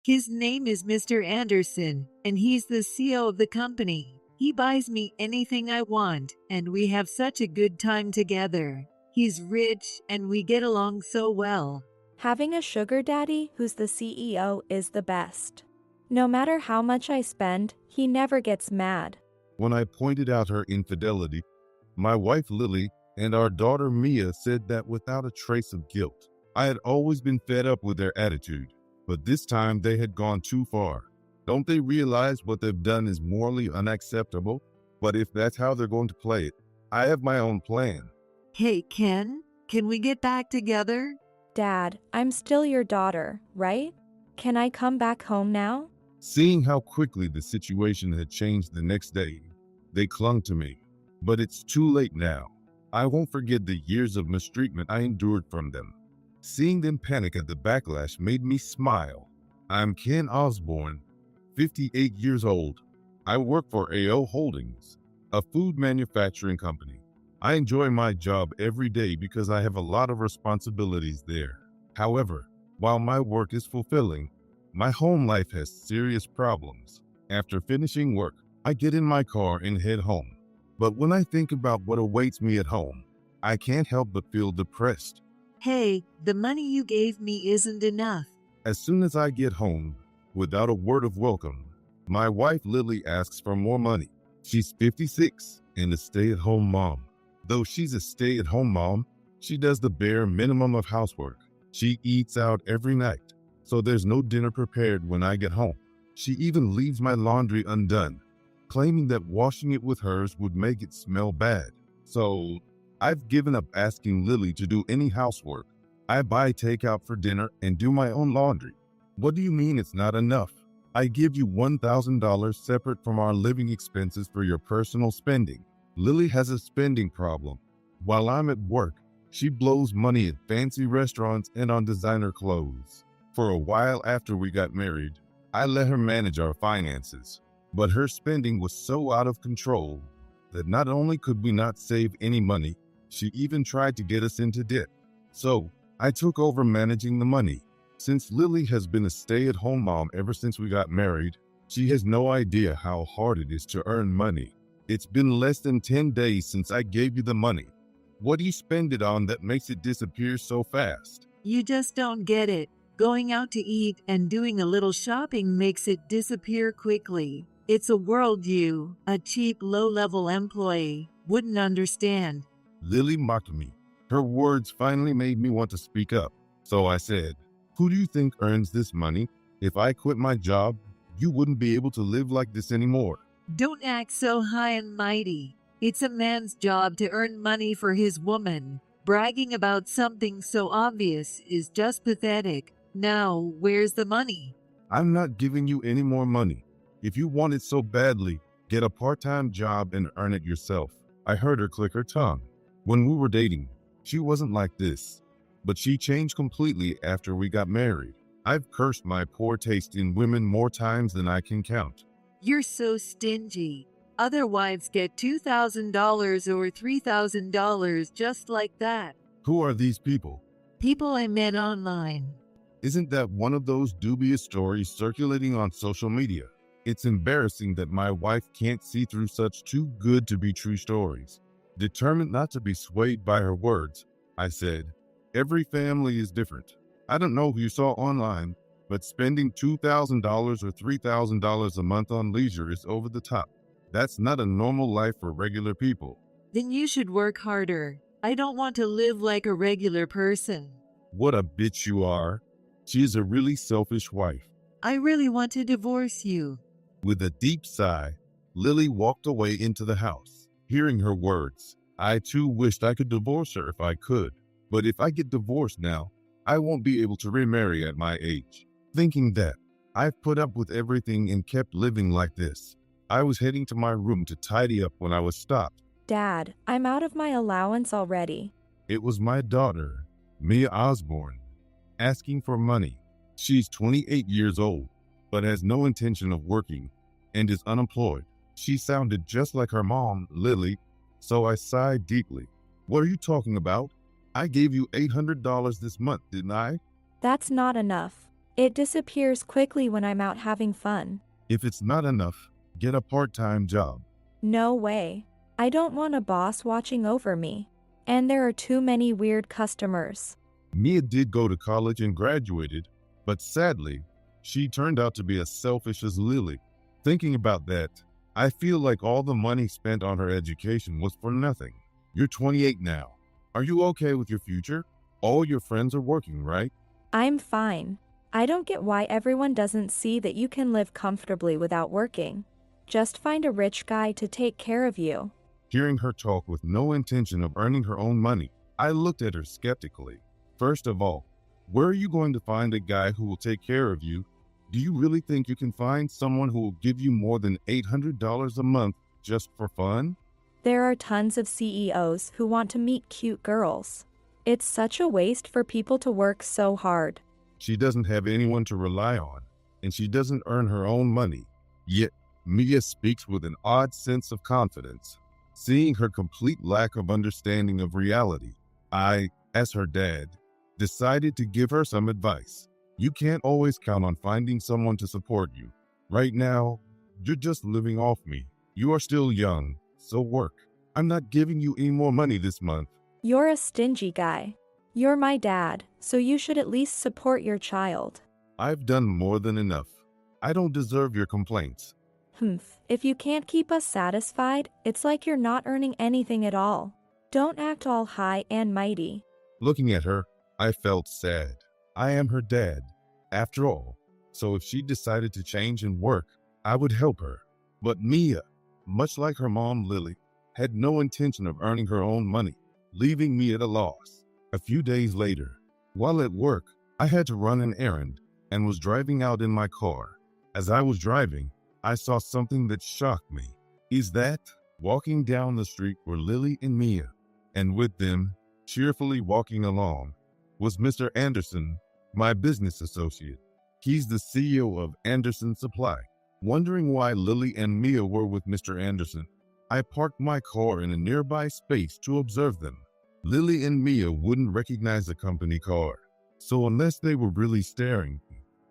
His name is Mr. Anderson, and he's the CEO of the company. He buys me anything I want, and we have such a good time together. He's rich, and we get along so well. Having a sugar daddy who's the CEO is the best. No matter how much I spend, he never gets mad. When I pointed out her infidelity, my wife Lily and our daughter Mia said that without a trace of guilt. I had always been fed up with their attitude, but this time they had gone too far. Don't they realize what they've done is morally unacceptable? But if that's how they're going to play it, I have my own plan. Hey, Ken, can we get back together? Dad, I'm still your daughter, right? Can I come back home now? Seeing how quickly the situation had changed the next day, they clung to me. But it's too late now. I won't forget the years of mistreatment I endured from them. Seeing them panic at the backlash made me smile. I'm Ken Osborne, 58 years old. I work for AO Holdings, a food manufacturing company. I enjoy my job every day because I have a lot of responsibilities there. However, while my work is fulfilling, my home life has serious problems. After finishing work, I get in my car and head home. But when I think about what awaits me at home, I can't help but feel depressed. Hey, the money you gave me isn't enough. As soon as I get home, without a word of welcome, my wife Lily asks for more money. She's 56 and a stay-at-home mom. Though she's a stay-at-home mom, she does the bare minimum of housework. She eats out every night, so there's no dinner prepared when I get home. She even leaves my laundry undone, claiming that washing it with hers would make it smell bad. So I've given up asking Lily to do any housework. I buy takeout for dinner and do my own laundry. What do you mean it's not enough? I give you $1,000 separate from our living expenses for your personal spending. Lily has a spending problem. While I'm at work, she blows money at fancy restaurants and on designer clothes. For a while after we got married, I let her manage our finances. But her spending was so out of control that not only could we not save any money, she even tried to get us into debt. So I took over managing the money. Since Lily has been a stay-at-home mom ever since we got married, she has no idea how hard it is to earn money. It's been less than 10 days since I gave you the money. What do you spend it on that makes it disappear so fast? You just don't get it. Going out to eat and doing a little shopping makes it disappear quickly. It's a world you, a cheap, low-level employee, wouldn't understand. Lily mocked me. Her words finally made me want to speak up. So I said, "Who do you think earns this money? If I quit my job, you wouldn't be able to live like this anymore." Don't act so high and mighty. It's a man's job to earn money for his woman. Bragging about something so obvious is just pathetic. Now, where's the money? I'm not giving you any more money. If you want it so badly, get a part-time job and earn it yourself. I heard her click her tongue. When we were dating, she wasn't like this, but she changed completely after we got married. I've cursed my poor taste in women more times than I can count. You're so stingy. Other wives get $2,000 or $3,000 just like that. Who are these people? People I met online. Isn't that one of those dubious stories circulating on social media? It's embarrassing that my wife can't see through such too good to be true stories. Determined not to be swayed by her words, I said, "Every family is different. I don't know who you saw online, but spending $2,000 or $3,000 a month on leisure is over the top. That's not a normal life for regular people." Then you should work harder. I don't want to live like a regular person. What a bitch you are. She is a really selfish wife. I really want to divorce you. With a deep sigh, Lily walked away into the house. Hearing her words, I too wished I could divorce her if I could. But if I get divorced now, I won't be able to remarry at my age. Thinking that, I've put up with everything and kept living like this. I was heading to my room to tidy up when I was stopped. Dad, I'm out of my allowance already. It was my daughter, Mia Osborne, asking for money. She's 28 years old, but has no intention of working and is unemployed. She sounded just like her mom, Lily, so I sighed deeply. "What are you talking about? I gave you $800 this month, didn't I?" That's not enough. It disappears quickly when I'm out having fun. If it's not enough, get a part-time job. No way. I don't want a boss watching over me. And there are too many weird customers. Mia did go to college and graduated, but sadly, she turned out to be as selfish as Lily. Thinking about that, I feel like all the money spent on her education was for nothing. You're 28 now. Are you okay with your future? All your friends are working, right? I'm fine. I don't get why everyone doesn't see that you can live comfortably without working. Just find a rich guy to take care of you. Hearing her talk with no intention of earning her own money, I looked at her skeptically. First of all, where are you going to find a guy who will take care of you? Do you really think you can find someone who will give you more than $800 a month just for fun? There are tons of CEOs who want to meet cute girls. It's such a waste for people to work so hard. She doesn't have anyone to rely on, and she doesn't earn her own money. Yet, Mia speaks with an odd sense of confidence. Seeing her complete lack of understanding of reality, I, as her dad, decided to give her some advice. You can't always count on finding someone to support you. Right now, you're just living off me. You are still young, so work. I'm not giving you any more money this month. You're a stingy guy. You're my dad, so you should at least support your child. I've done more than enough. I don't deserve your complaints. If you can't keep us satisfied, it's like you're not earning anything at all. Don't act all high and mighty. Looking at her, I felt sad. I am her dad, after all, so if she decided to change and work, I would help her. But Mia, much like her mom Lily, had no intention of earning her own money, leaving me at a loss. A few days later, while at work, I had to run an errand and was driving out in my car. As I was driving, I saw something that shocked me. Is that walking down the street were Lily and Mia, and with them, cheerfully walking along, was Mr. Anderson, my business associate. He's the CEO of Anderson Supply. Wondering why Lily and Mia were with Mr. Anderson, I parked my car in a nearby space to observe them. Lily and Mia wouldn't recognize the company car, so unless they were really staring,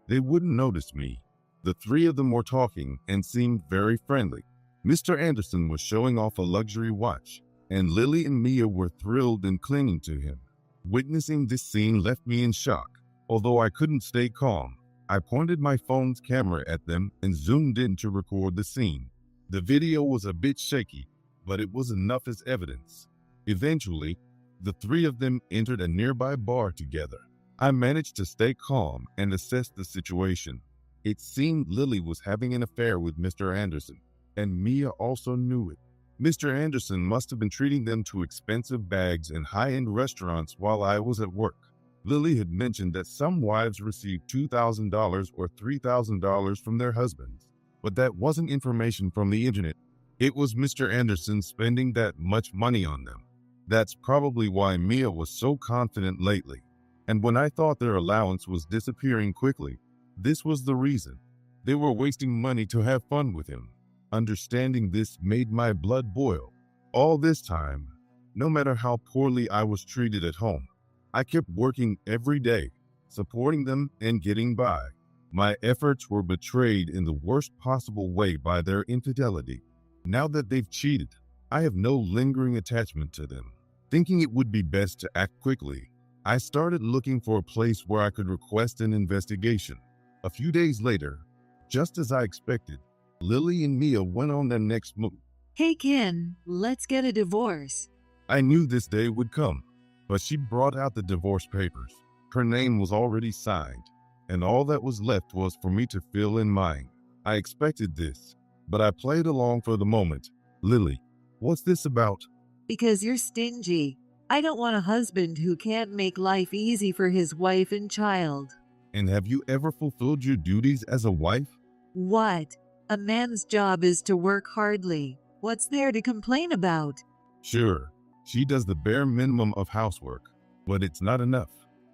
they wouldn't notice me. The three of them were talking and seemed very friendly. Mr. Anderson was showing off a luxury watch, and Lily and Mia were thrilled and clinging to him. Witnessing this scene left me in shock. Although I couldn't stay calm, I pointed my phone's camera at them and zoomed in to record the scene. The video was a bit shaky, but it was enough as evidence. Eventually, the three of them entered a nearby bar together. I managed to stay calm and assess the situation. It seemed Lily was having an affair with Mr. Anderson, and Mia also knew it. Mr. Anderson must have been treating them to expensive bags and high-end restaurants while I was at work. Lily had mentioned that some wives receive $2,000 or $3,000 from their husbands, but that wasn't information from the internet. It was Mr. Anderson spending that much money on them. That's probably why Mia was so confident lately. And when I thought their allowance was disappearing quickly, this was the reason. They were wasting money to have fun with him. Understanding this made my blood boil. All this time, no matter how poorly I was treated at home, I kept working every day, supporting them and getting by. My efforts were betrayed in the worst possible way by their infidelity. Now that they've cheated, I have no lingering attachment to them. Thinking it would be best to act quickly, I started looking for a place where I could request an investigation. A few days later, just as I expected, Lily and Mia went on their next move. Hey Ken, let's get a divorce. I knew this day would come, but she brought out the divorce papers. Her name was already signed, and all that was left was for me to fill in mine. I expected this, but I played along for the moment. Lily, what's this about? Because you're stingy. I don't want a husband who can't make life easy for his wife and child. And have you ever fulfilled your duties as a wife? What? A man's job is to work hardly. What's there to complain about? Sure, she does the bare minimum of housework, but it's not enough.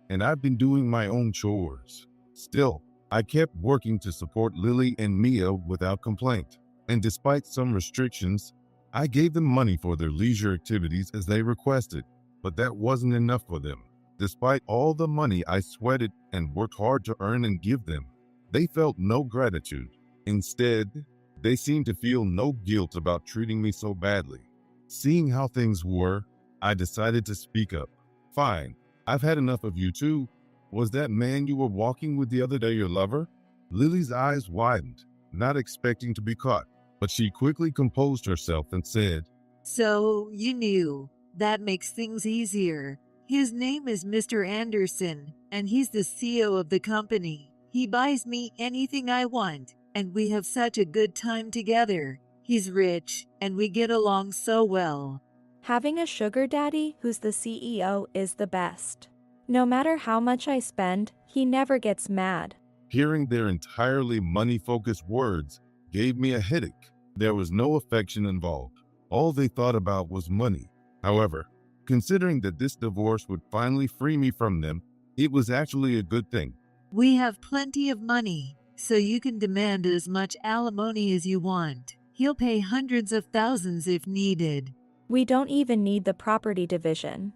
And I've been doing my own chores. Still, I kept working to support Lily and Mia without complaint. And despite some restrictions, I gave them money for their leisure activities as they requested, but that wasn't enough for them. Despite all the money I sweated and worked hard to earn and give them, they felt no gratitude. Instead, they seemed to feel no guilt about treating me so badly. Seeing how things were, I decided to speak up. Fine, I've had enough of you too. Was that man you were walking with the other day your lover? Lily's eyes widened, not expecting to be caught, but she quickly composed herself and said, So, you knew. That makes things easier. His name is Mr. Anderson, and he's the CEO of the company. He buys me anything I want, and we have such a good time together. He's rich, and we get along so well. Having a sugar daddy who's the CEO is the best. No matter how much I spend, he never gets mad. Hearing their entirely money-focused words gave me a headache. There was no affection involved. All they thought about was money. However, considering that this divorce would finally free me from them, it was actually a good thing. We have plenty of money, so you can demand as much alimony as you want. He'll pay hundreds of thousands if needed. We don't even need the property division.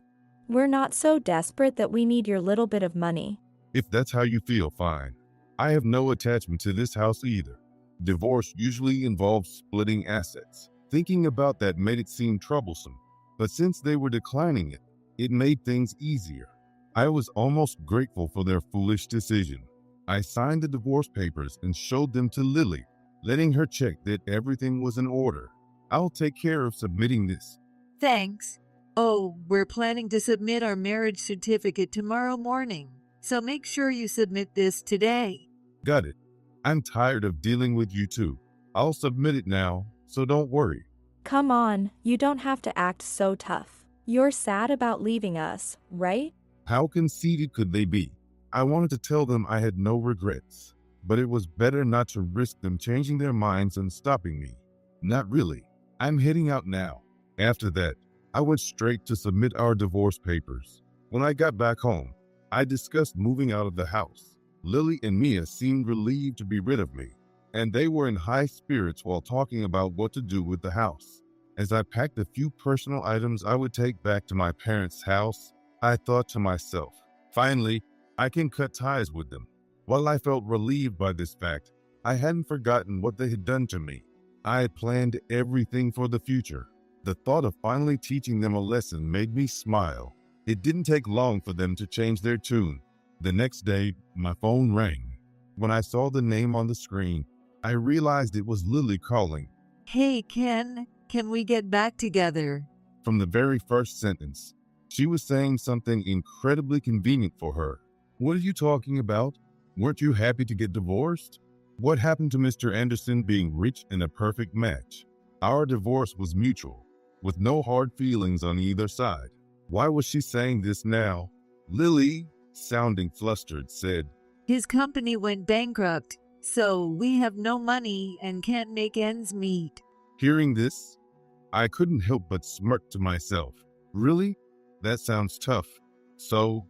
We're not so desperate that we need your little bit of money. If that's how you feel, fine. I have no attachment to this house either. Divorce usually involves splitting assets. Thinking about that made it seem troublesome, but since they were declining it, it made things easier. I was almost grateful for their foolish decision. I signed the divorce papers and showed them to Lily, letting her check that everything was in order. I'll take care of submitting this. Thanks. Oh, we're planning to submit our marriage certificate tomorrow morning, so make sure you submit this today. Got it. I'm tired of dealing with you two. I'll submit it now, so don't worry. Come on, you don't have to act so tough. You're sad about leaving us, right? How conceited could they be? I wanted to tell them I had no regrets, but it was better not to risk them changing their minds and stopping me. Not really. I'm heading out now. After that, I went straight to submit our divorce papers. When I got back home, I discussed moving out of the house. Lily and Mia seemed relieved to be rid of me, and they were in high spirits while talking about what to do with the house. As I packed a few personal items I would take back to my parents' house, I thought to myself, finally, I can cut ties with them. While I felt relieved by this fact, I hadn't forgotten what they had done to me. I had planned everything for the future. The thought of finally teaching them a lesson made me smile. It didn't take long for them to change their tune. The next day, my phone rang. When I saw the name on the screen, I realized it was Lily calling. Hey, Ken, can we get back together? From the very first sentence, she was saying something incredibly convenient for her. What are you talking about? Weren't you happy to get divorced? What happened to Mr. Anderson being rich and a perfect match? Our divorce was mutual, with no hard feelings on either side. Why was she saying this now? Lily, sounding flustered, said, His company went bankrupt, so we have no money and can't make ends meet. Hearing this, I couldn't help but smirk to myself. Really? That sounds tough. So,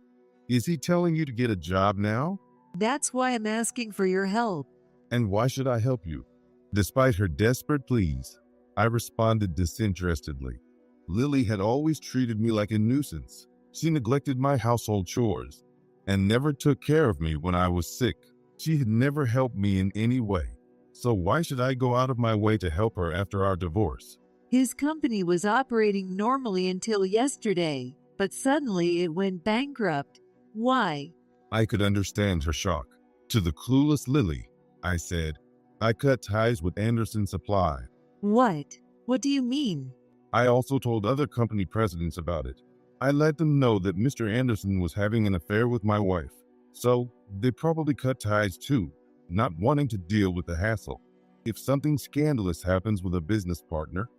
is he telling you to get a job now? That's why I'm asking for your help. And why should I help you? Despite her desperate pleas, I responded disinterestedly. Lily had always treated me like a nuisance. She neglected my household chores and never took care of me when I was sick. She had never helped me in any way. So why should I go out of my way to help her after our divorce? His company was operating normally until yesterday, but suddenly it went bankrupt. Why? I could understand her shock. To the clueless Lily, I said, I cut ties with Anderson Supply. What? What do you mean? I also told other company presidents about it. I let them know that Mr. Anderson was having an affair with my wife. So they probably cut ties too, not wanting to deal with the hassle. If something scandalous happens with a business partner,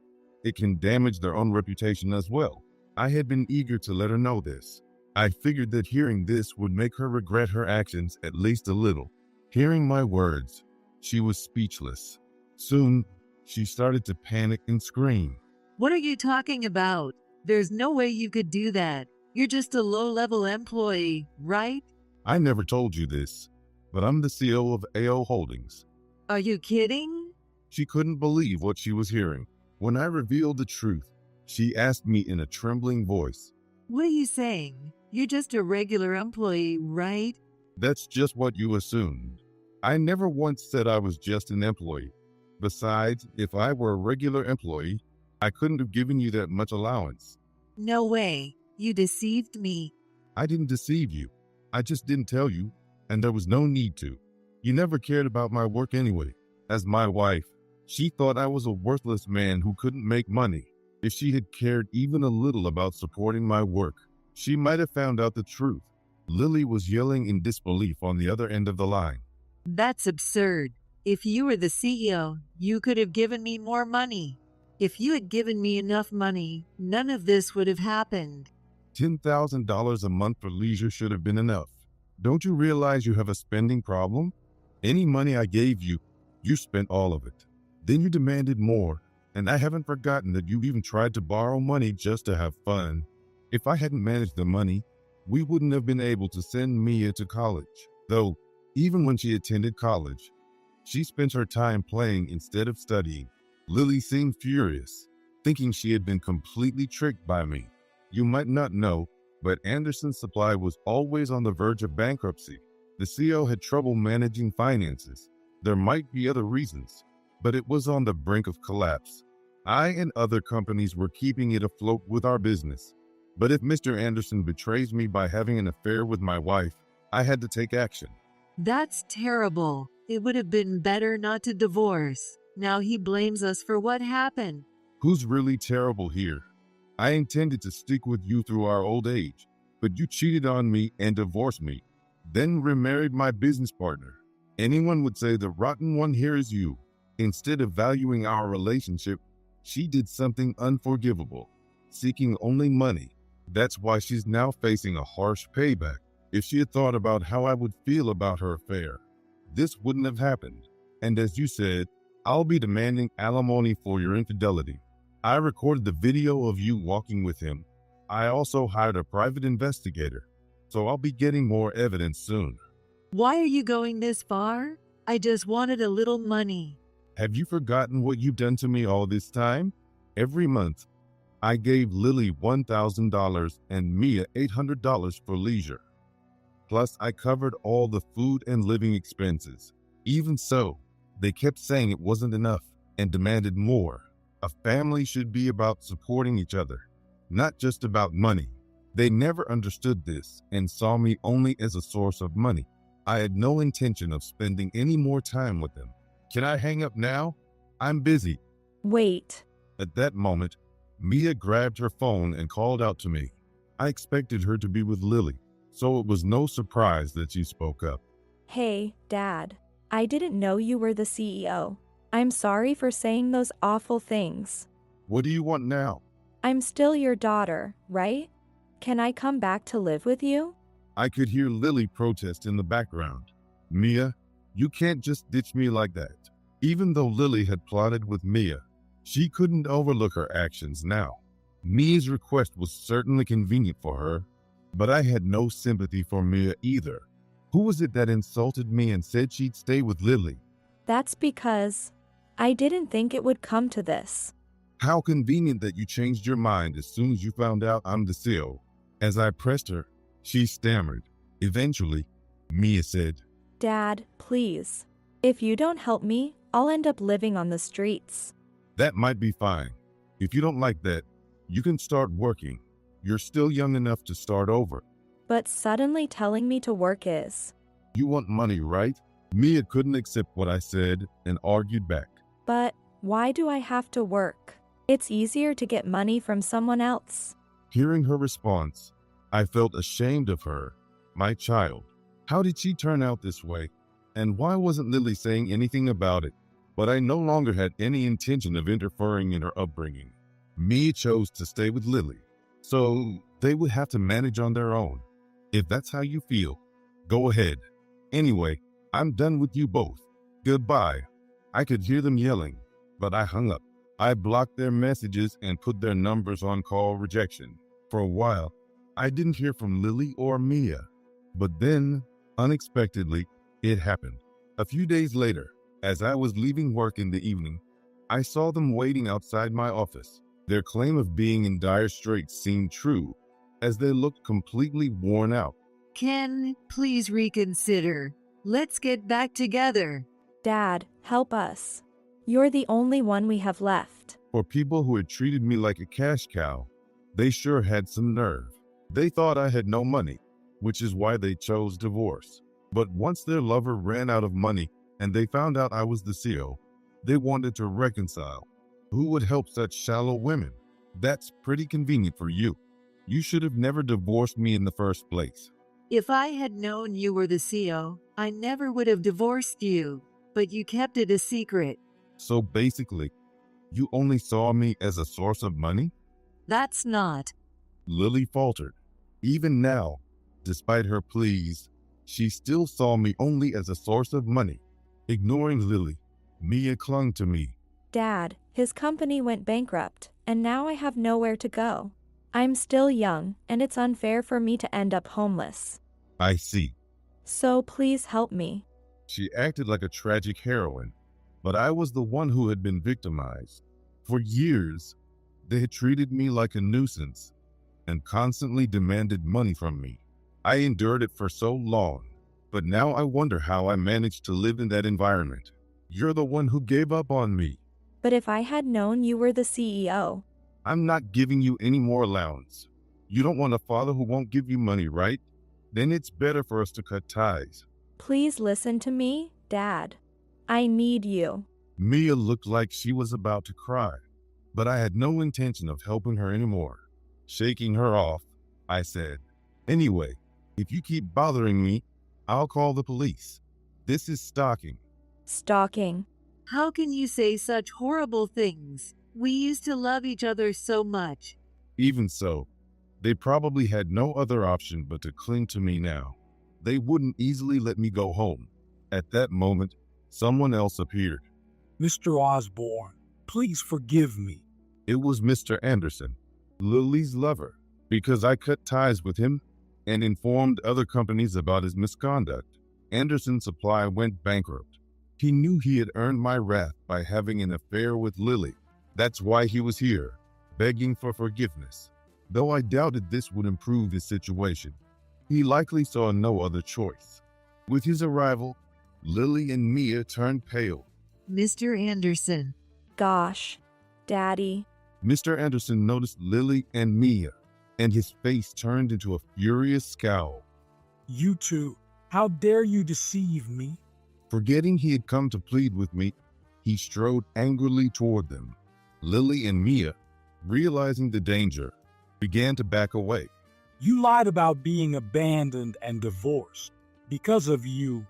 it can damage their own reputation as well. I had been eager to let her know this. I figured that hearing this would make her regret her actions at least a little. Hearing my words, she was speechless. Soon, she started to panic and scream. What are you talking about? There's no way you could do that. You're just a low-level employee, right? I never told you this, but I'm the CEO of AO Holdings. Are you kidding? She couldn't believe what she was hearing. When I revealed the truth, she asked me in a trembling voice, What are you saying? You're just a regular employee, right? That's just what you assumed. I never once said I was just an employee. Besides, if I were a regular employee, I couldn't have given you that much allowance. No way. You deceived me. I didn't deceive you. I just didn't tell you, and there was no need to. You never cared about my work anyway. As my wife, she thought I was a worthless man who couldn't make money. If she had cared even a little about supporting my work, she might have found out the truth. Lily was yelling in disbelief on the other end of the line. That's absurd. If you were the CEO, you could have given me more money. If you had given me enough money, none of this would have happened. $10,000 a month for leisure should have been enough. Don't you realize you have a spending problem? Any money I gave you, you spent all of it. Then you demanded more, and I haven't forgotten that you even tried to borrow money just to have fun. If I hadn't managed the money, we wouldn't have been able to send Mia to college. Though, even when she attended college, she spent her time playing instead of studying. Lily seemed furious, thinking she had been completely tricked by me. You might not know, but Anderson Supply was always on the verge of bankruptcy. The CEO had trouble managing finances. There might be other reasons, but it was on the brink of collapse. I and other companies were keeping it afloat with our business. But if Mr. Anderson betrays me by having an affair with my wife, I had to take action. That's terrible. It would have been better not to divorce. Now he blames us for what happened. Who's really terrible here? I intended to stick with you through our old age, but you cheated on me and divorced me, then remarried my business partner. Anyone would say the rotten one here is you. Instead of valuing our relationship, she did something unforgivable, seeking only money. That's why she's now facing a harsh payback. If she had thought about how I would feel about her affair, this wouldn't have happened. And as you said, I'll be demanding alimony for your infidelity. I recorded the video of you walking with him. I also hired a private investigator, so I'll be getting more evidence soon. Why are you going this far? I just wanted a little money. Have you forgotten what you've done to me all this time? Every month, I gave Lily $1,000 and Mia $800 for leisure. Plus, I covered all the food and living expenses. Even so, they kept saying it wasn't enough and demanded more. A family should be about supporting each other, not just about money. They never understood this and saw me only as a source of money. I had no intention of spending any more time with them. Can I hang up now? I'm busy. Wait. At that moment, Mia grabbed her phone and called out to me. I expected her to be with Lily, so it was no surprise that she spoke up. Hey, Dad. I didn't know you were the CEO. I'm sorry for saying those awful things. What do you want now? I'm still your daughter, right? Can I come back to live with you? I could hear Lily protest in the background. Mia, you can't just ditch me like that. Even though Lily had plotted with Mia, she couldn't overlook her actions now. Mia's request was certainly convenient for her, but I had no sympathy for Mia either. Who was it that insulted me and said she'd stay with Lily? That's because I didn't think it would come to this. How convenient that you changed your mind as soon as you found out I'm the CEO. As I pressed her, she stammered. Eventually, Mia said, Dad, please. If you don't help me, I'll end up living on the streets. That might be fine. If you don't like that, you can start working. You're still young enough to start over. But suddenly telling me to work is. You want money, right? Mia couldn't accept what I said and argued back. But why do I have to work? It's easier to get money from someone else. Hearing her response, I felt ashamed of her, my child. How did she turn out this way? And why wasn't Lily saying anything about it? But I no longer had any intention of interfering in her upbringing. Mia chose to stay with Lily, so they would have to manage on their own. If that's how you feel, go ahead. Anyway, I'm done with you both. Goodbye. I could hear them yelling, but I hung up. I blocked their messages and put their numbers on call rejection. For a while, I didn't hear from Lily or Mia. But then, unexpectedly, it happened. A few days later, as I was leaving work in the evening, I saw them waiting outside my office. Their claim of being in dire straits seemed true. as they looked completely worn out. Ken, please reconsider. Let's get back together. Dad, help us. You're the only one we have left. For people who had treated me like a cash cow, they sure had some nerve. They thought I had no money, which is why they chose divorce. But once their lover ran out of money and they found out I was the CEO, they wanted to reconcile. Who would help such shallow women? That's pretty convenient for you. You should have never divorced me in the first place. If I had known you were the CEO, I never would have divorced you, but you kept it a secret. So basically, you only saw me as a source of money? That's not. Lily faltered. Even now, despite her pleas, she still saw me only as a source of money. Ignoring Lily, Mia clung to me. Dad, his company went bankrupt, and now I have nowhere to go. I'm still young, and it's unfair for me to end up homeless. I see. So please help me. She acted like a tragic heroine, but I was the one who had been victimized. For years, they had treated me like a nuisance and constantly demanded money from me. I endured it for so long, but now I wonder how I managed to live in that environment. You're the one who gave up on me. But if I had known you were the CEO. I'm not giving you any more allowance. You don't want a father who won't give you money, right? Then it's better for us to cut ties. Please listen to me, Dad. I need you. Mia looked like she was about to cry, but I had no intention of helping her anymore. Shaking her off, I said, "Anyway, if you keep bothering me, I'll call the police. This is stalking." Stalking. How can you say such horrible things? We used to love each other so much. Even so, they probably had no other option but to cling to me now. They wouldn't easily let me go home. At that moment, someone else appeared. Mr. Osborne, please forgive me. It was Mr. Anderson, Lily's lover, because I cut ties with him and informed other companies about his misconduct. Anderson's supply went bankrupt. He knew he had earned my wrath by having an affair with Lily. That's why he was here, begging for forgiveness. Though I doubted this would improve his situation, he likely saw no other choice. With his arrival, Lily and Mia turned pale. Mr. Anderson. Gosh. Daddy. Mr. Anderson noticed Lily and Mia, and his face turned into a furious scowl. You two, how dare you deceive me? Forgetting he had come to plead with me, he strode angrily toward them. Lily and Mia, realizing the danger, began to back away. You lied about being abandoned and divorced. Because of you,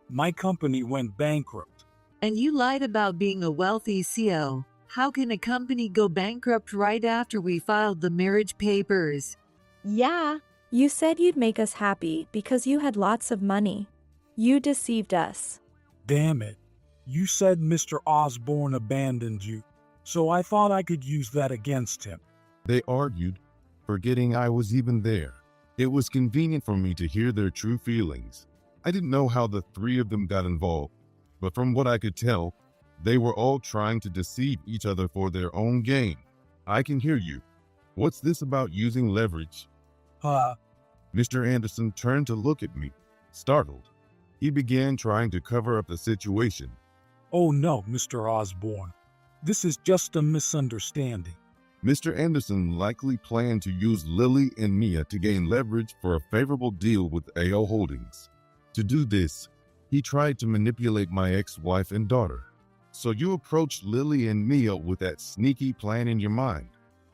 my company went bankrupt. And you lied about being a wealthy CEO. How can a company go bankrupt right after we filed the marriage papers? Yeah. You said you'd make us happy because you had lots of money. You deceived us. Damn it. You said Mr. Osborne abandoned you, so I thought I could use that against him. They argued, forgetting I was even there. It was convenient for me to hear their true feelings. I didn't know how the three of them got involved, but from what I could tell, they were all trying to deceive each other for their own gain. I can hear you. What's this about using leverage? Mr. Anderson turned to look at me, startled. He began trying to cover up the situation. Oh no, Mr. Osborne. This is just a misunderstanding. Mr. Anderson likely planned to use Lily and Mia to gain leverage for a favorable deal with AO Holdings. To do this, he tried to manipulate my ex-wife and daughter. So you approached Lily and Mia with that sneaky plan in your mind?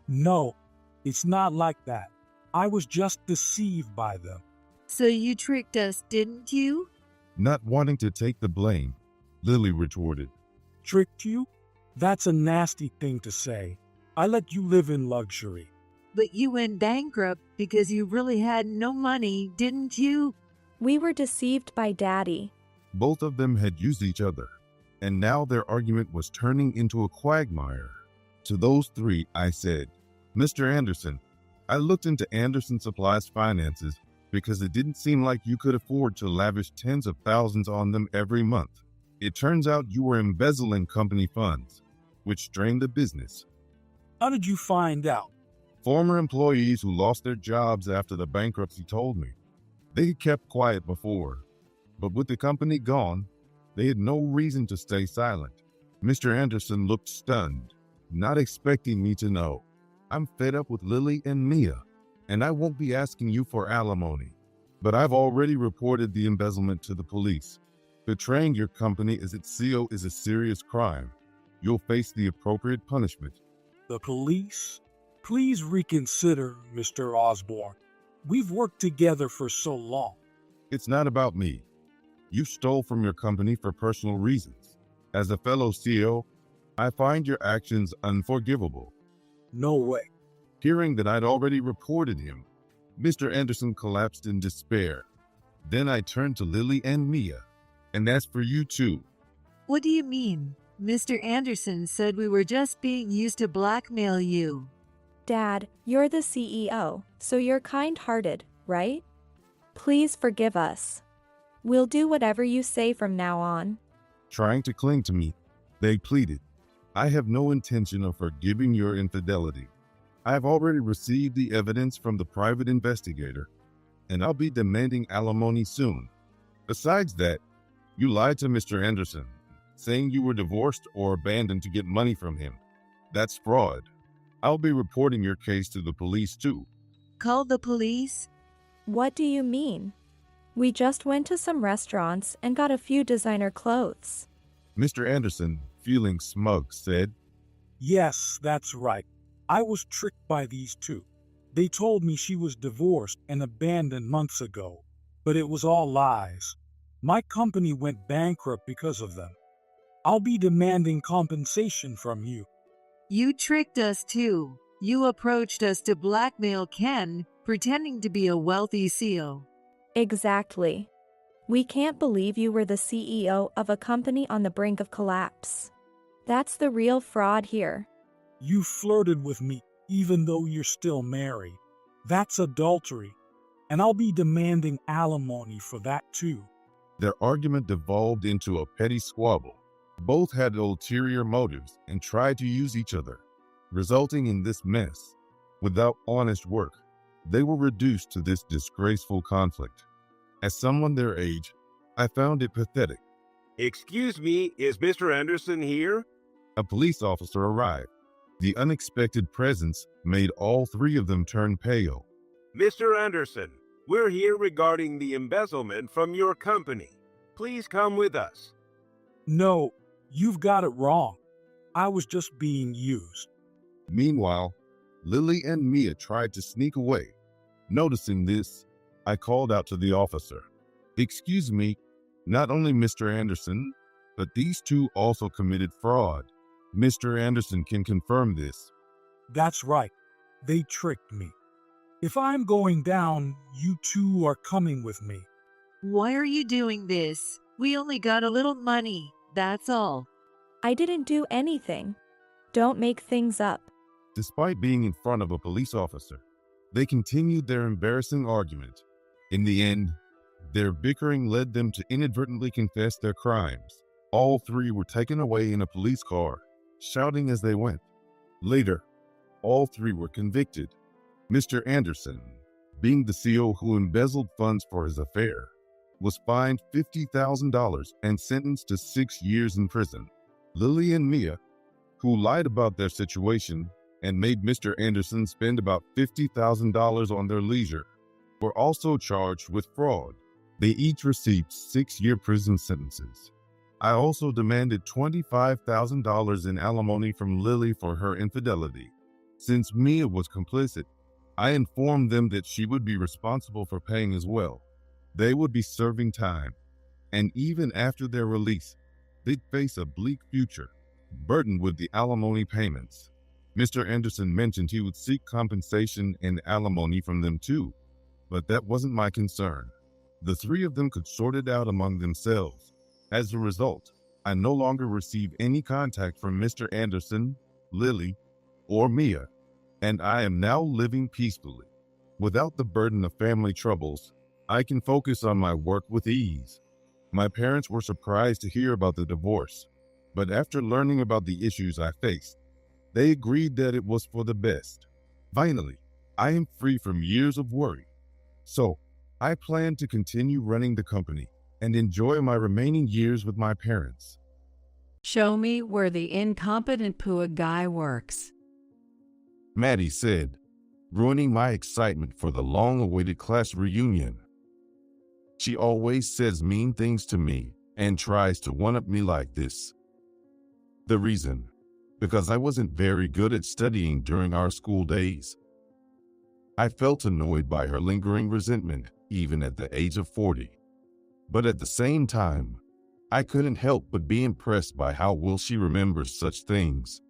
No, it's not like that. I was just deceived by them. So you tricked us, didn't you? Not wanting to take the blame, Lily retorted. Tricked you? That's a nasty thing to say. I let you live in luxury. But you went bankrupt because you really had no money, didn't you? We were deceived by Daddy. Both of them had used each other, and now their argument was turning into a quagmire. To those three, I said, Mr. Anderson, I looked into Anderson Supply's finances because it didn't seem like you could afford to lavish tens of thousands on them every month. It turns out you were embezzling company funds, which drained the business. How did you find out? Former employees who lost their jobs after the bankruptcy told me they had kept quiet before, but with the company gone, they had no reason to stay silent. Mr. Anderson looked stunned, not expecting me to know. I'm fed up with Lily and Mia, and I won't be asking you for alimony. But I've already reported the embezzlement to the police. Betraying your company as its CEO is a serious crime. You'll face the appropriate punishment. The police? Please reconsider, Mr. Osborne. We've worked together for so long. It's not about me. You stole from your company for personal reasons. As a fellow CEO, I find your actions unforgivable. No way. Hearing that I'd already reported him, Mr. Anderson collapsed in despair. Then I turned to Lily and Mia and asked for you too. What do you mean? Mr. Anderson said we were just being used to blackmail you. Dad, you're the CEO, so you're kind-hearted, right? Please forgive us. We'll do whatever you say from now on. Trying to cling to me, they pleaded. I have no intention of forgiving your infidelity. I have already received the evidence from the private investigator, and I'll be demanding alimony soon. Besides that, you lied to Mr. Anderson, saying you were divorced or abandoned to get money from him. That's fraud. I'll be reporting your case to the police too. Call the police? What do you mean? We just went to some restaurants and got a few designer clothes. Mr. Anderson, feeling smug, said, Yes, that's right. I was tricked by these two. They told me she was divorced and abandoned months ago, but it was all lies. My company went bankrupt because of them. I'll be demanding compensation from you. You tricked us too. You approached us to blackmail Ken, pretending to be a wealthy CEO. Exactly. We can't believe you were the CEO of a company on the brink of collapse. That's the real fraud here. You flirted with me, even though you're still married. That's adultery, and I'll be demanding alimony for that too. Their argument devolved into a petty squabble. Both had ulterior motives and tried to use each other, resulting in this mess. Without honest work, they were reduced to this disgraceful conflict. As someone their age, I found it pathetic. Excuse me, is Mr. Anderson here? A police officer arrived. The unexpected presence made all three of them turn pale. Mr. Anderson, we're here regarding the embezzlement from your company. Please come with us. No, you've got it wrong. I was just being used. Meanwhile, Lily and Mia tried to sneak away. Noticing this, I called out to the officer. Excuse me, not only Mr. Anderson, but these two also committed fraud. Mr. Anderson can confirm this. That's right. They tricked me. If I'm going down, you two are coming with me. Why are you doing this? We only got a little money, that's all. I didn't do anything. Don't make things up. Despite being in front of a police officer, they continued their embarrassing argument. In the end, their bickering led them to inadvertently confess their crimes. All three were taken away in a police car, shouting as they went. Later, all three were convicted. Mr. Anderson, being the CEO who embezzled funds for his affair, was fined $50,000 and sentenced to 6 years in prison. Lily and Mia, who lied about their situation and made Mr. Anderson spend about $50,000 on their leisure, were also charged with fraud. They each received 6-year prison sentences. I also demanded $25,000 in alimony from Lily for her infidelity. Since Mia was complicit, I informed them that she would be responsible for paying as well. They would be serving time, and even after their release, they'd face a bleak future, burdened with the alimony payments. Mr. Anderson mentioned he would seek compensation and alimony from them too, but that wasn't my concern. The three of them could sort it out among themselves. As a result, I no longer receive any contact from Mr. Anderson, Lily, or Mia, and I am now living peacefully. Without the burden of family troubles, I can focus on my work with ease. My parents were surprised to hear about the divorce, but after learning about the issues I faced, they agreed that it was for the best. Finally, I am free from years of worry. So, I plan to continue running the company and enjoy my remaining years with my parents. Show me where the incompetent Pua guy works. Maddie said, ruining my excitement for the long-awaited class reunion. She always says mean things to me and tries to one-up me like this. The reason? Because I wasn't very good at studying during our school days. I felt annoyed by her lingering resentment, even at the age of 40. But at the same time, I couldn't help but be impressed by how well she remembers such things.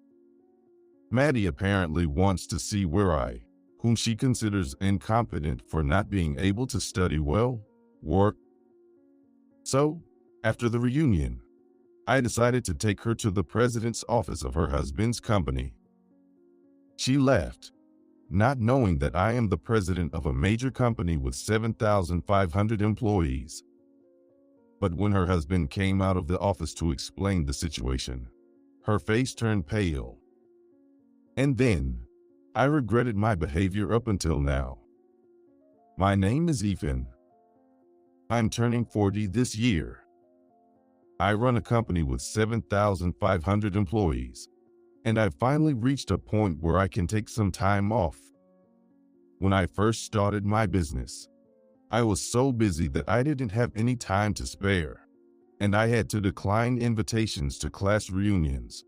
Maddie apparently wants to see where I, whom she considers incompetent for not being able to study well, work. So, after the reunion, I decided to take her to the president's office of her husband's company. She laughed, not knowing that I am the president of a major company with 7,500 employees. But when her husband came out of the office to explain the situation, her face turned pale. And then, I regretted my behavior up until now. My name is Ethan. I'm turning 40 this year. I run a company with 7,500 employees, and I've finally reached a point where I can take some time off. When I first started my business, I was so busy that I didn't have any time to spare, and I had to decline invitations to class reunions.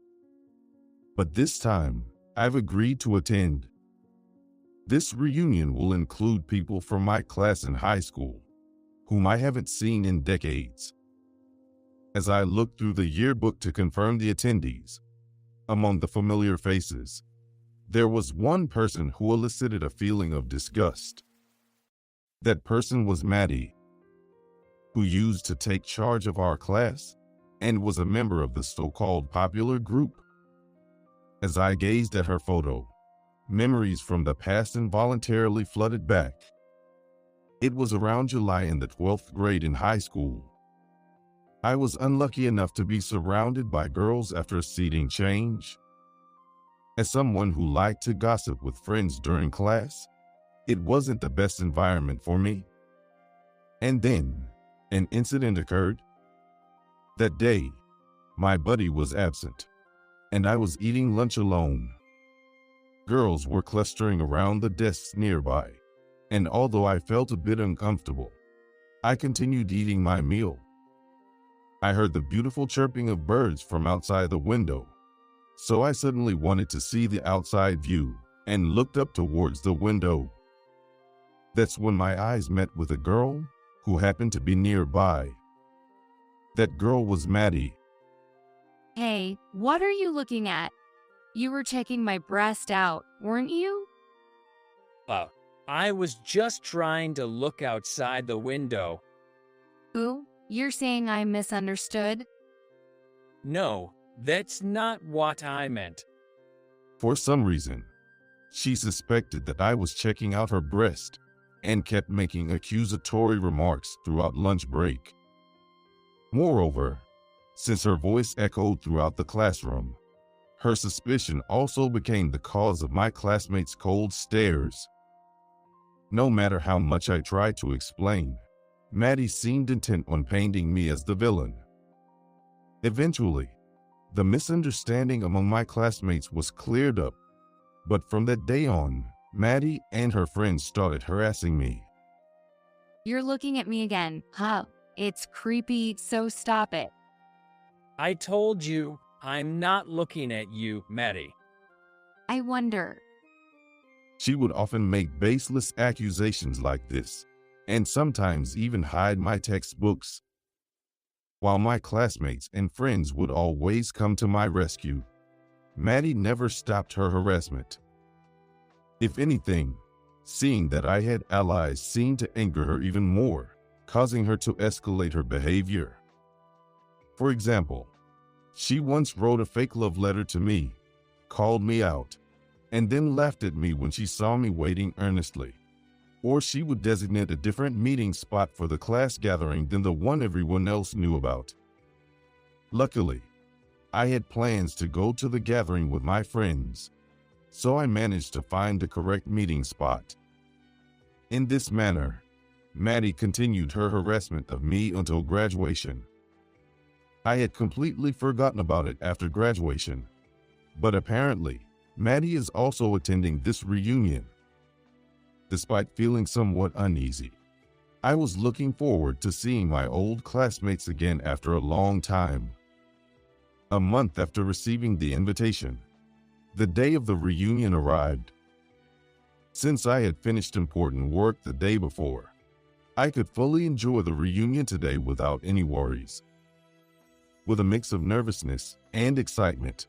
But this time, I've agreed to attend. This reunion will include people from my class in high school, whom I haven't seen in decades. As I looked through the yearbook to confirm the attendees, among the familiar faces, there was one person who elicited a feeling of disgust. That person was Maddie, who used to take charge of our class and was a member of the so-called popular group. As I gazed at her photo, memories from the past involuntarily flooded back. It was around July in the 12th grade in high school. I was unlucky enough to be surrounded by girls after a seating change. As someone who liked to gossip with friends during class, it wasn't the best environment for me. And then, an incident occurred. That day, my buddy was absent, and I was eating lunch alone. Girls were clustering around the desks nearby, and although I felt a bit uncomfortable, I continued eating my meal. I heard the beautiful chirping of birds from outside the window, so I suddenly wanted to see the outside view and looked up towards the window. That's when my eyes met with a girl who happened to be nearby. That girl was Maddie. Hey, what are you looking at? You were checking my breast out, weren't you? I was just trying to look outside the window. Ooh, you're saying I misunderstood? No, that's not what I meant. For some reason, she suspected that I was checking out her breast and kept making accusatory remarks throughout lunch break. Moreover, since her voice echoed throughout the classroom, her suspicion also became the cause of my classmates' cold stares. No matter how much I tried to explain, Maddie seemed intent on painting me as the villain. Eventually, the misunderstanding among my classmates was cleared up, but from that day on, Maddie and her friends started harassing me. You're looking at me again, huh? It's creepy, so stop it. I told you, I'm not looking at you, Maddie. I wonder. She would often make baseless accusations like this, and sometimes even hide my textbooks. While my classmates and friends would always come to my rescue, Maddie never stopped her harassment. If anything, seeing that I had allies seemed to anger her even more, causing her to escalate her behavior. For example, she once wrote a fake love letter to me, called me out, and then laughed at me when she saw me waiting earnestly. Or she would designate a different meeting spot for the class gathering than the one everyone else knew about. Luckily, I had plans to go to the gathering with my friends, so I managed to find the correct meeting spot. In this manner, Maddie continued her harassment of me until graduation. I had completely forgotten about it after graduation, but apparently, Maddie is also attending this reunion. Despite feeling somewhat uneasy, I was looking forward to seeing my old classmates again after a long time. A month after receiving the invitation, the day of the reunion arrived. Since I had finished important work the day before, I could fully enjoy the reunion today without any worries. With a mix of nervousness and excitement,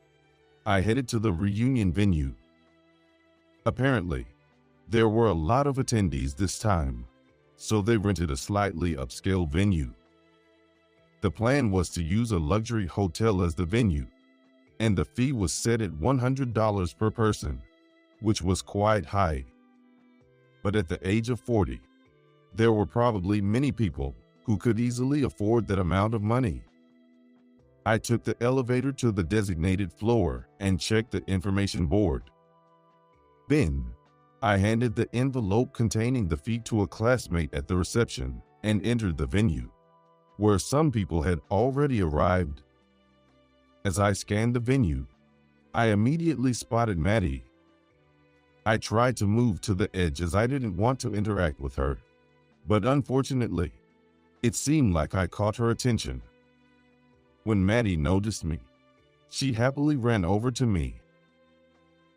I headed to the reunion venue. Apparently, there were a lot of attendees this time, so they rented a slightly upscale venue. The plan was to use a luxury hotel as the venue, and the fee was set at $100 per person, which was quite high. But at the age of 40, there were probably many people who could easily afford that amount of money. I took the elevator to the designated floor and checked the information board. Then, I handed the envelope containing the fee to a classmate at the reception and entered the venue, where some people had already arrived. As I scanned the venue, I immediately spotted Maddie. I tried to move to the edge as I didn't want to interact with her, but unfortunately, it seemed like I caught her attention. When Maddie noticed me, she happily ran over to me.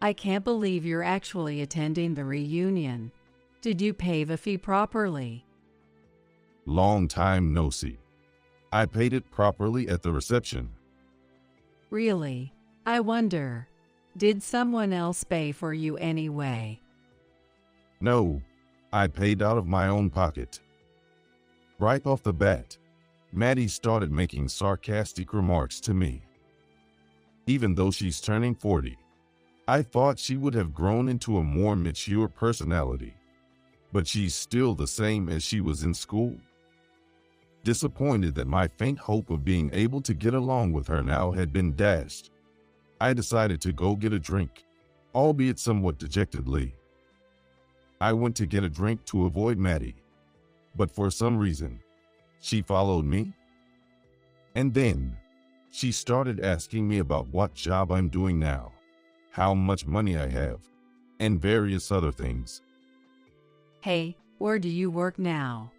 I can't believe you're actually attending the reunion. Did you pay the fee properly? Long time no see. I paid it properly at the reception. Really? I wonder, did someone else pay for you anyway? No, I paid out of my own pocket. Right off the bat, Maddie started making sarcastic remarks to me. Even though she's turning 40, I thought she would have grown into a more mature personality, but she's still the same as she was in school. Disappointed that my faint hope of being able to get along with her now had been dashed, I decided to go get a drink, albeit somewhat dejectedly. I went to get a drink to avoid Maddie, but for some reason, she followed me. And then, she started asking me about what job I'm doing now, how much money I have, and various other things. Hey, where do you work now?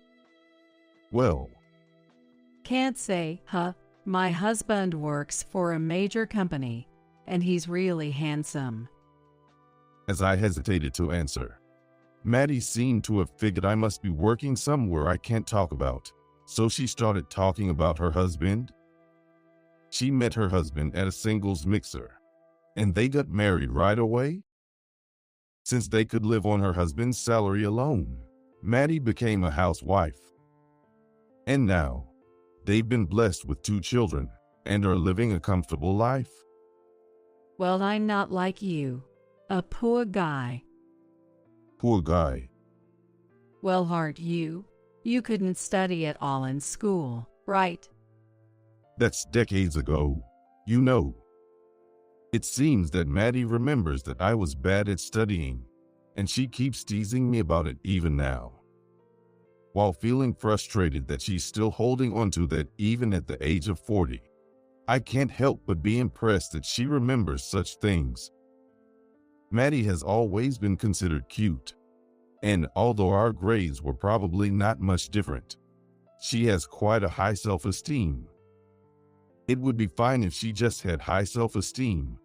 Well, Can't say, huh? My husband works for a major company, and he's really handsome. as I hesitated to answer, Maddie seemed to have figured I must be working somewhere I can't talk about, so she started talking about her husband. She met her husband at a singles mixer, and they got married right away. Since they could live on her husband's salary alone, Maddie became a housewife. And now, they've been blessed with 2 children and are living a comfortable life. Well, I'm not like you. A poor guy. Poor guy. Well, aren't you? You couldn't study at all in school, right? That's decades ago, you know. It seems that Maddie remembers that I was bad at studying, and she keeps teasing me about it even now. While feeling frustrated that she's still holding on to that even at the age of 40, I can't help but be impressed that she remembers such things. Maddie has always been considered cute, and although our grades were probably not much different, she has quite a high self-esteem. It would be fine if she just had high self-esteem,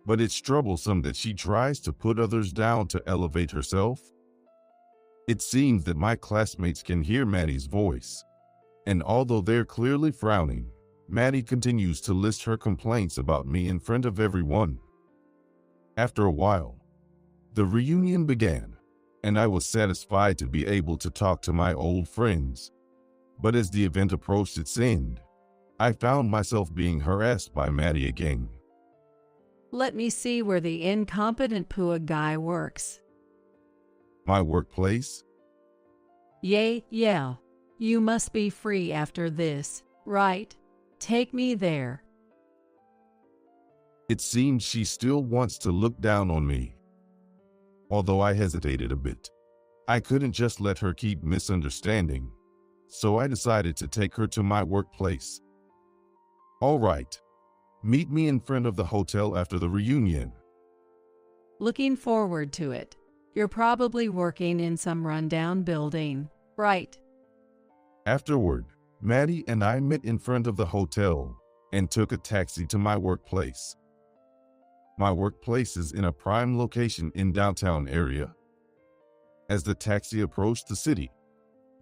but it's troublesome that she tries to put others down to elevate herself. It seems that my classmates can hear Maddie's voice, and although they're clearly frowning, Maddie continues to list her complaints about me in front of everyone. After a while, the reunion began, and I was satisfied to be able to talk to my old friends. But as the event approached its end, I found myself being harassed by Maddie again. Let me see where the incompetent poor guy works. My workplace? Yeah. You must be free after this, right? Take me there. It seems she still wants to look down on me, although I hesitated a bit. I couldn't just let her keep misunderstanding, so I decided to take her to my workplace. All right, meet me in front of the hotel after the reunion. Looking forward to it. You're probably working in some rundown building, right? Afterward, Maddie and I met in front of the hotel and took a taxi to my workplace. My workplace is in a prime location in downtown area. As the taxi approached the city,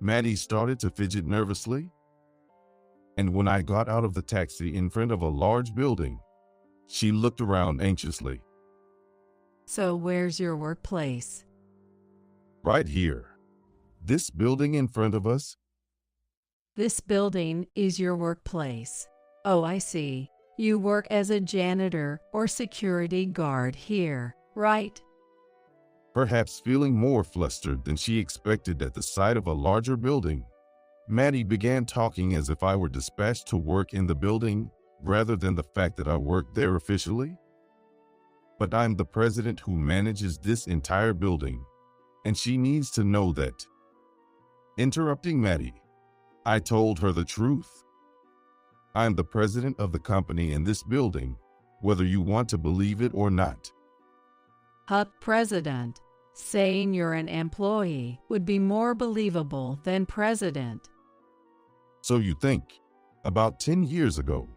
Maddie started to fidget nervously. And when I got out of the taxi in front of a large building, she looked around anxiously. So where's your workplace? Right here. This building in front of us. This building is your workplace. Oh, I see. You work as a janitor or security guard here, right? Perhaps feeling more flustered than she expected at the sight of a larger building, Maddie began talking as if I were dispatched to work in the building rather than the fact that I worked there officially. But I'm the president who manages this entire building, and she needs to know that. Interrupting Maddie, I told her the truth. I'm the president of the company in this building, whether you want to believe it or not. President. Saying you're an employee would be more believable than president. So you think, about 10 years ago,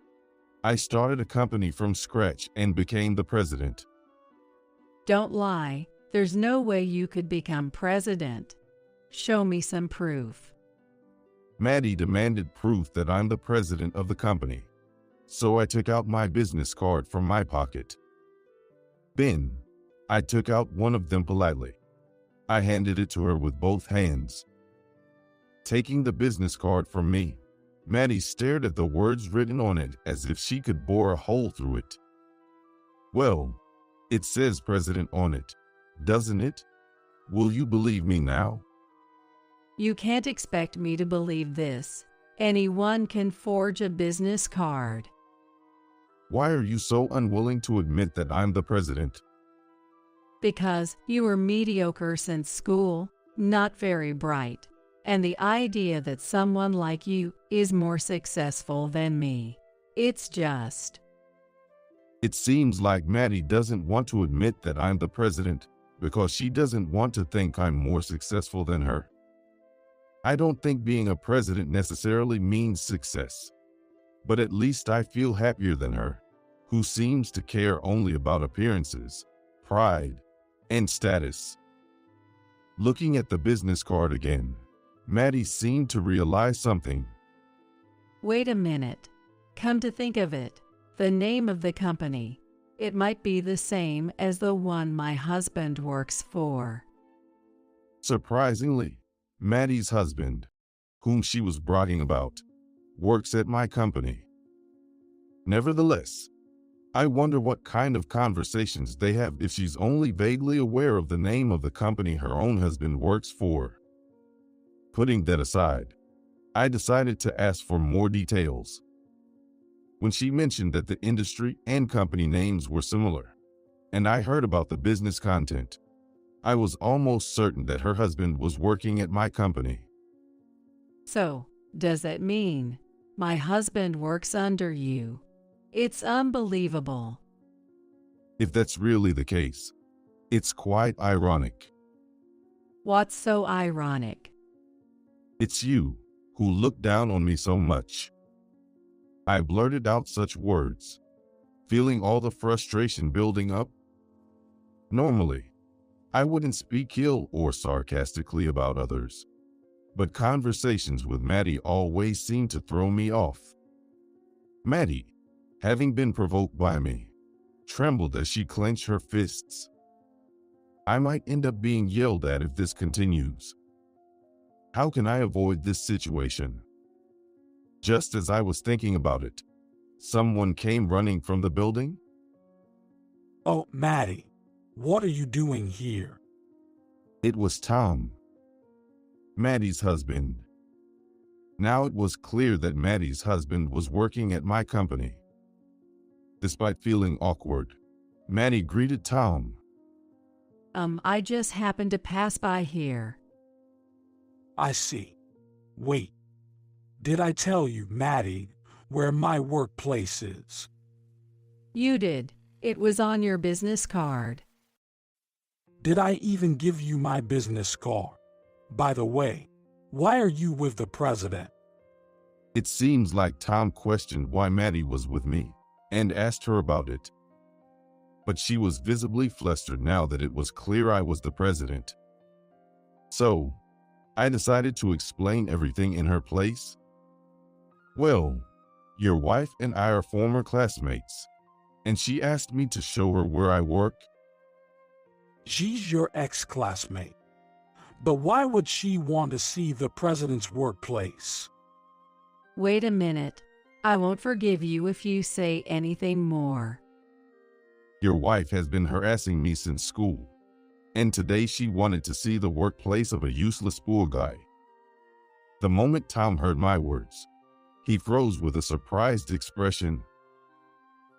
I started a company from scratch and became the president. Don't lie. There's no way you could become president. Show me some proof. Maddie demanded proof that I'm the president of the company, so I took out my business card from my pocket. Then, I took out one of them politely. I handed it to her with both hands. Taking the business card from me, Maddie stared at the words written on it as if she could bore a hole through it. Well, it says president on it, doesn't it? Will you believe me now? You can't expect me to believe this. Anyone can forge a business card. Why are you so unwilling to admit that I'm the president? Because you were mediocre since school, not very bright, and the idea that someone like you is more successful than me. It's just. It seems like Maddie doesn't want to admit that I'm the president because she doesn't want to think I'm more successful than her. I don't think being a president necessarily means success, but at least I feel happier than her, who seems to care only about appearances, pride, and status. Looking at the business card again, Maddie seemed to realize something. Wait a minute. Come to think of it, the name of the company, it might be the same as the one my husband works for. Surprisingly, Maddie's husband, whom she was bragging about, works at my company. Nevertheless, I wonder what kind of conversations they have if she's only vaguely aware of the name of the company her own husband works for. Putting that aside, I decided to ask for more details. When she mentioned that the industry and company names were similar, and I heard about the business content, I was almost certain that her husband was working at my company. So, does that mean my husband works under you? It's unbelievable. If that's really the case, it's quite ironic. What's so ironic? It's you who look down on me so much. I blurted out such words, feeling all the frustration building up. Normally, I wouldn't speak ill or sarcastically about others, but conversations with Maddie always seemed to throw me off. Maddie, having been provoked by me, trembled as she clenched her fists. I might end up being yelled at if this continues. How can I avoid this situation? Just as I was thinking about it, someone came running from the building. Oh, Maddie, what are you doing here? It was Tom, Maddie's husband. Now it was clear that Maddie's husband was working at my company. Despite feeling awkward, Maddie greeted Tom. I just happened to pass by here. I see. Wait, did I tell you, Maddie, where my workplace is? You did. It was on your business card. Did I even give you my business card? By the way, why are you with the president? It seems like Tom questioned why Maddie was with me and asked her about it. But she was visibly flustered now that it was clear I was the president. So, I decided to explain everything in her place. Well, your wife and I are former classmates, and she asked me to show her where I work. She's your ex-classmate. But why would she want to see the president's workplace? Wait a minute. I won't forgive you if you say anything more. Your wife has been harassing me since school, and today she wanted to see the workplace of a useless pool guy. The moment Tom heard my words, he froze with a surprised expression.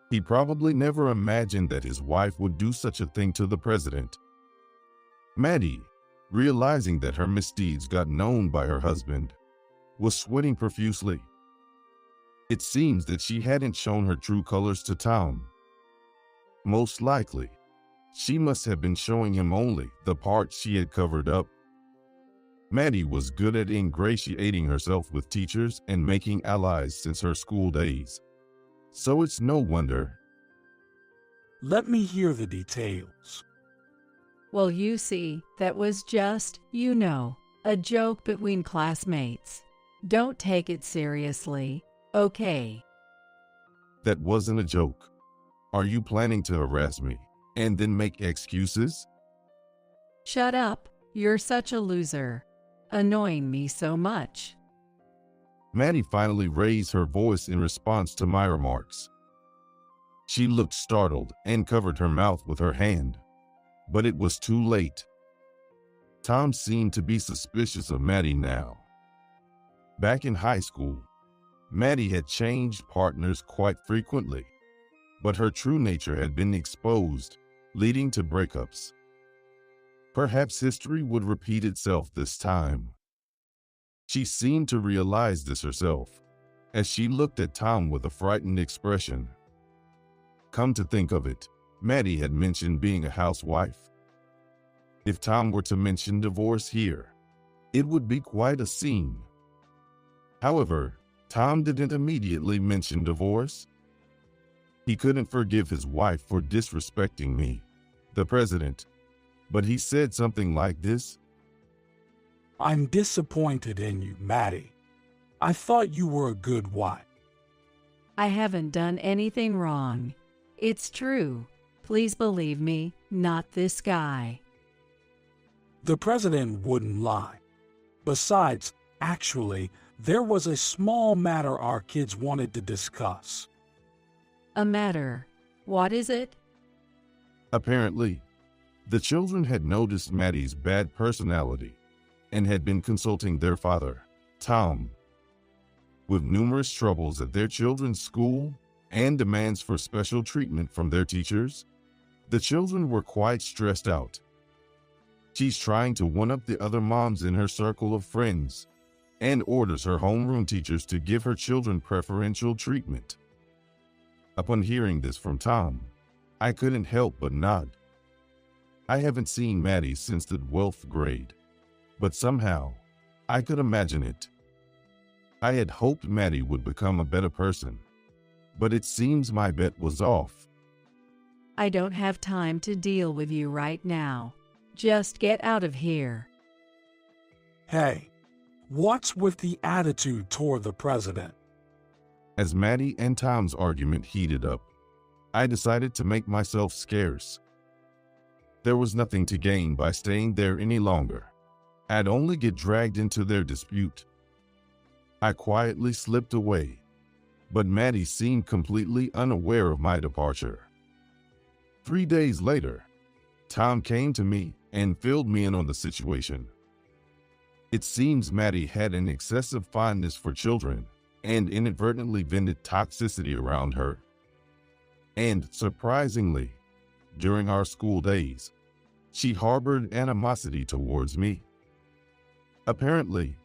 He probably never imagined that his wife would do such a thing to the president. Maddie, realizing that her misdeeds got known by her husband, was sweating profusely. It seems that she hadn't shown her true colors to Tom. Most likely, she must have been showing him only the parts she had covered up. Maddie was good at ingratiating herself with teachers and making allies since her school days. So it's no wonder. Let me hear the details. Well, you see, that was just, a joke between classmates. Don't take it seriously, okay? That wasn't a joke. Are you planning to harass me and then make excuses? Shut up, you're such a loser. Annoying me so much. Maddie finally raised her voice in response to my remarks. She looked startled and covered her mouth with her hand, but it was too late. Tom seemed to be suspicious of Maddie now. Back in high school, Maddie had changed partners quite frequently, but her true nature had been exposed, leading to breakups. Perhaps history would repeat itself this time. She seemed to realize this herself, as she looked at Tom with a frightened expression. Come to think of it, Maddie had mentioned being a housewife. If Tom were to mention divorce here, it would be quite a scene. However, Tom didn't immediately mention divorce. He couldn't forgive his wife for disrespecting me, the president, but he said something like this. I'm disappointed in you, Maddie. I thought you were a good wife. I haven't done anything wrong. It's true. Please believe me, not this guy. The president wouldn't lie. Besides, actually, there was a small matter our kids wanted to discuss. A matter. What is it? Apparently, the children had noticed Maddie's bad personality and had been consulting their father, Tom. With numerous troubles at their children's school and demands for special treatment from their teachers, the children were quite stressed out. She's trying to one-up the other moms in her circle of friends and orders her homeroom teachers to give her children preferential treatment. Upon hearing this from Tom, I couldn't help but nod. I haven't seen Maddie since the 12th grade, but somehow I could imagine it. I had hoped Maddie would become a better person, but it seems my bet was off. I don't have time to deal with you right now. Just get out of here. Hey, what's with the attitude toward the president? As Maddie and Tom's argument heated up, I decided to make myself scarce. There was nothing to gain by staying there any longer. I'd only get dragged into their dispute. I quietly slipped away, but Maddie seemed completely unaware of my departure. 3 days later, Tom came to me and filled me in on the situation. It seems Maddie had an excessive fondness for children and inadvertently vented toxicity around her. And surprisingly, during our school days, she harbored animosity towards me. Apparently,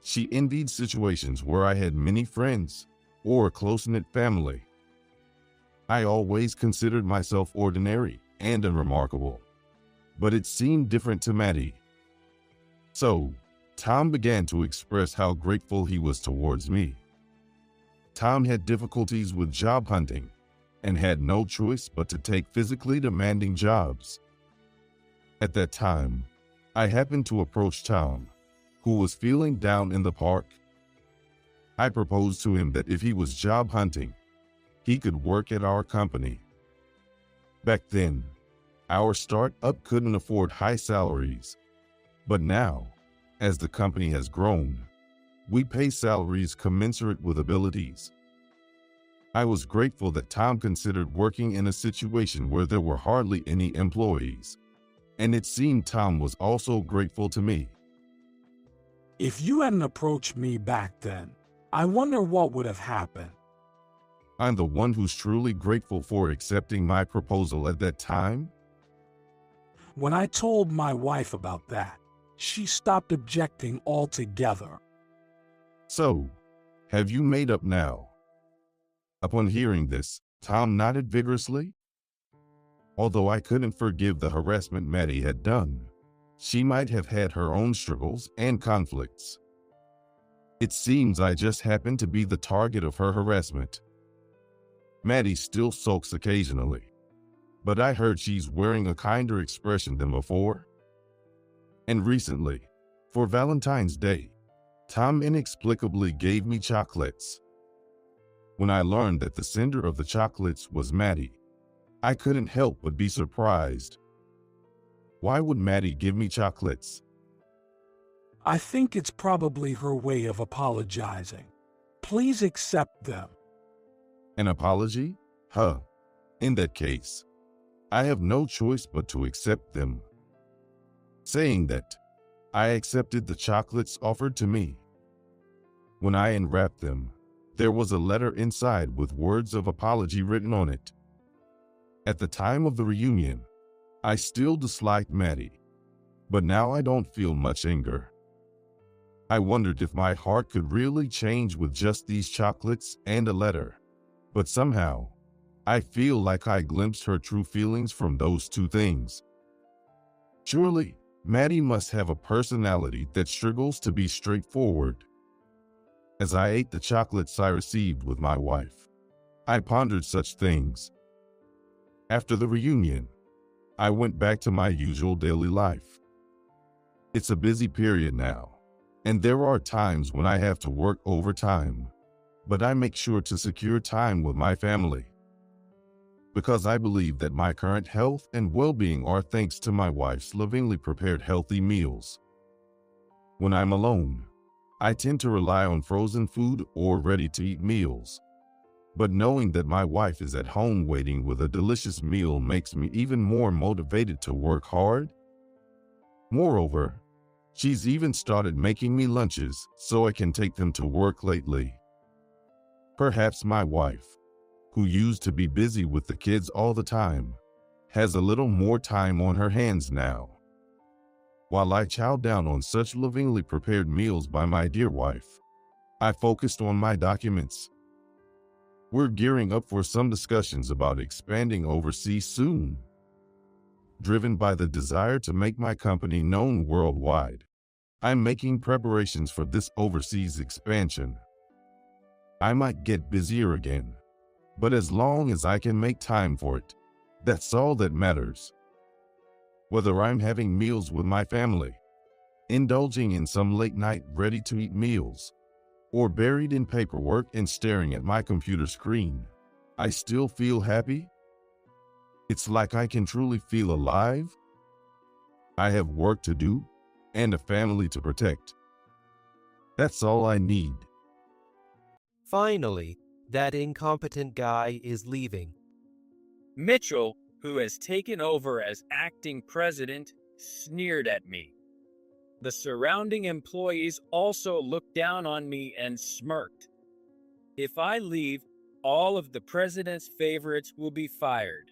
she envied situations where I had many friends or a close-knit family. I always considered myself ordinary and unremarkable, but it seemed different to Maddie. So, Tom began to express how grateful he was towards me. Tom had difficulties with job hunting and had no choice but to take physically demanding jobs. At that time, I happened to approach Tom, who was feeling down in the park. I proposed to him that if he was job hunting, he could work at our company. Back then, our startup couldn't afford high salaries, but now, as the company has grown, we pay salaries commensurate with abilities. I was grateful that Tom considered working in a situation where there were hardly any employees, and it seemed Tom was also grateful to me. If you hadn't approached me back then, I wonder what would have happened. I'm the one who's truly grateful for accepting my proposal at that time. When I told my wife about that, she stopped objecting altogether. So, have you made up now? Upon hearing this, Tom nodded vigorously. Although I couldn't forgive the harassment Maddie had done, she might have had her own struggles and conflicts. It seems I just happened to be the target of her harassment. Maddie still sulks occasionally, but I heard she's wearing a kinder expression than before. And recently, for Valentine's Day, Tom inexplicably gave me chocolates. When I learned that the sender of the chocolates was Maddie, I couldn't help but be surprised. Why would Maddie give me chocolates? I think it's probably her way of apologizing. Please accept them. An apology? Huh. In that case, I have no choice but to accept them. Saying that, I accepted the chocolates offered to me. When I unwrapped them, there was a letter inside with words of apology written on it. At the time of the reunion, I still disliked Maddie, but now I don't feel much anger. I wondered if my heart could really change with just these chocolates and a letter, but somehow, I feel like I glimpsed her true feelings from those two things. Surely, Maddie must have a personality that struggles to be straightforward. As I ate the chocolates I received with my wife, I pondered such things. After the reunion, I went back to my usual daily life. It's a busy period now, and there are times when I have to work overtime, but I make sure to secure time with my family. Because I believe that my current health and well-being are thanks to my wife's lovingly prepared healthy meals. When I'm alone, I tend to rely on frozen food or ready-to-eat meals. But knowing that my wife is at home waiting with a delicious meal makes me even more motivated to work hard. Moreover, she's even started making me lunches so I can take them to work lately. Perhaps my wife, who used to be busy with the kids all the time, has a little more time on her hands now. While I chow down on such lovingly prepared meals by my dear wife, I focused on my documents. We're gearing up for some discussions about expanding overseas soon. Driven by the desire to make my company known worldwide, I'm making preparations for this overseas expansion. I might get busier again, but as long as I can make time for it, that's all that matters. Whether I'm having meals with my family, indulging in some late-night ready-to-eat meals, or buried in paperwork and staring at my computer screen, I still feel happy. It's like I can truly feel alive. I have work to do and a family to protect. That's all I need. Finally, that incompetent guy is leaving. Mitchell, who has taken over as acting president, sneered at me. The surrounding employees also looked down on me and smirked. If I leave, all of the president's favorites will be fired.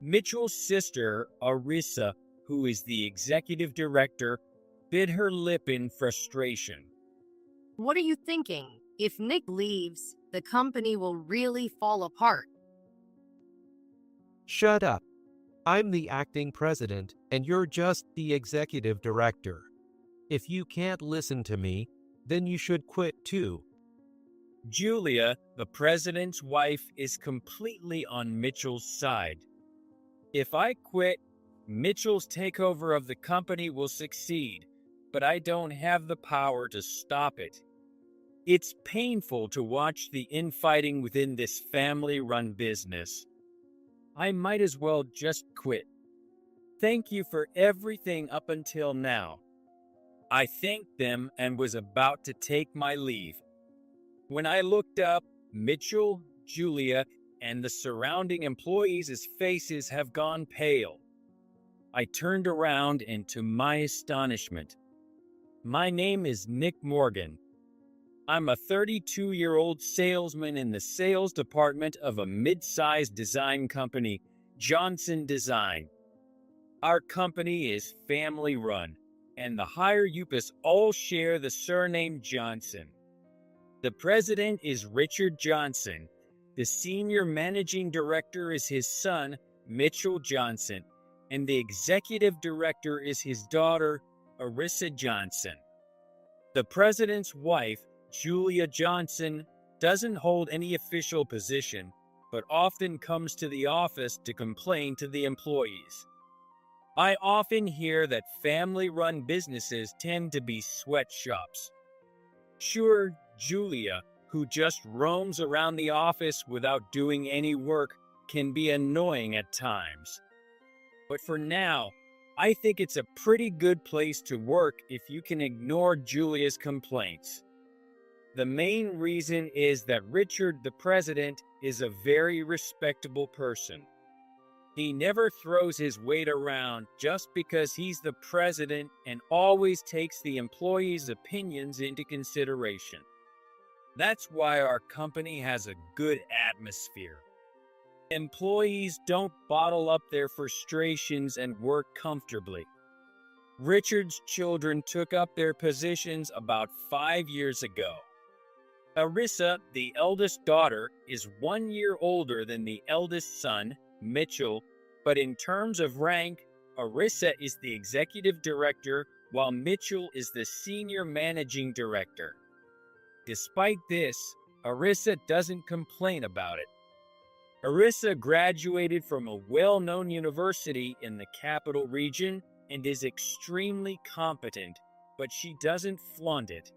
Mitchell's sister, Arissa, who is the executive director, bit her lip in frustration. What are you thinking? If Nick leaves, the company will really fall apart. Shut up. I'm the acting president, and you're just the executive director. If you can't listen to me, then you should quit too. Julia, the president's wife, is completely on Mitchell's side. If I quit, Mitchell's takeover of the company will succeed, but I don't have the power to stop it. It's painful to watch the infighting within this family-run business. I might as well just quit. Thank you for everything up until now. I thanked them and was about to take my leave. When I looked up, Mitchell, Julia, and the surrounding employees' faces have gone pale. I turned around, and to my astonishment, my name is Nick Morgan. I'm a 32-year-old salesman in the sales department of a mid-sized design company, Johnson Design. Our company is family-run, and the higher upas all share the surname Johnson. The president is Richard Johnson. The senior managing director is his son, Mitchell Johnson, and the executive director is his daughter, Arissa Johnson. The president's wife, Julia Johnson, doesn't hold any official position, but often comes to the office to complain to the employees. I often hear that family-run businesses tend to be sweatshops. Sure, Julia, who just roams around the office without doing any work, can be annoying at times. But for now, I think it's a pretty good place to work if you can ignore Julia's complaints. The main reason is that Richard, the president, is a very respectable person. He never throws his weight around just because he's the president and always takes the employees' opinions into consideration. That's why our company has a good atmosphere. Employees don't bottle up their frustrations and work comfortably. Richard's children took up their positions about 5 years ago. Arissa, the eldest daughter, is 1 year older than the eldest son, Mitchell, but in terms of rank, Arissa is the executive director while Mitchell is the senior managing director. Despite this, Arissa doesn't complain about it. Arissa graduated from a well-known university in the capital region and is extremely competent, but she doesn't flaunt it.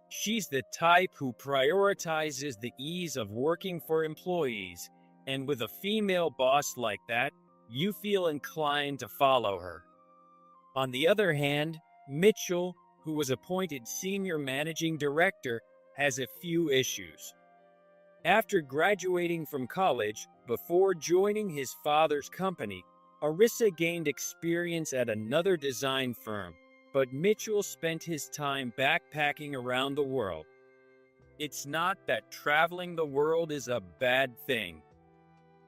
She's the type who prioritizes the ease of working for employees, and with a female boss like that, you feel inclined to follow her. On the other hand, Mitchell, who was appointed senior managing director, has a few issues. After graduating from college, before joining his father's company, Arissa gained experience at another design firm, but Mitchell spent his time backpacking around the world. It's not that traveling the world is a bad thing.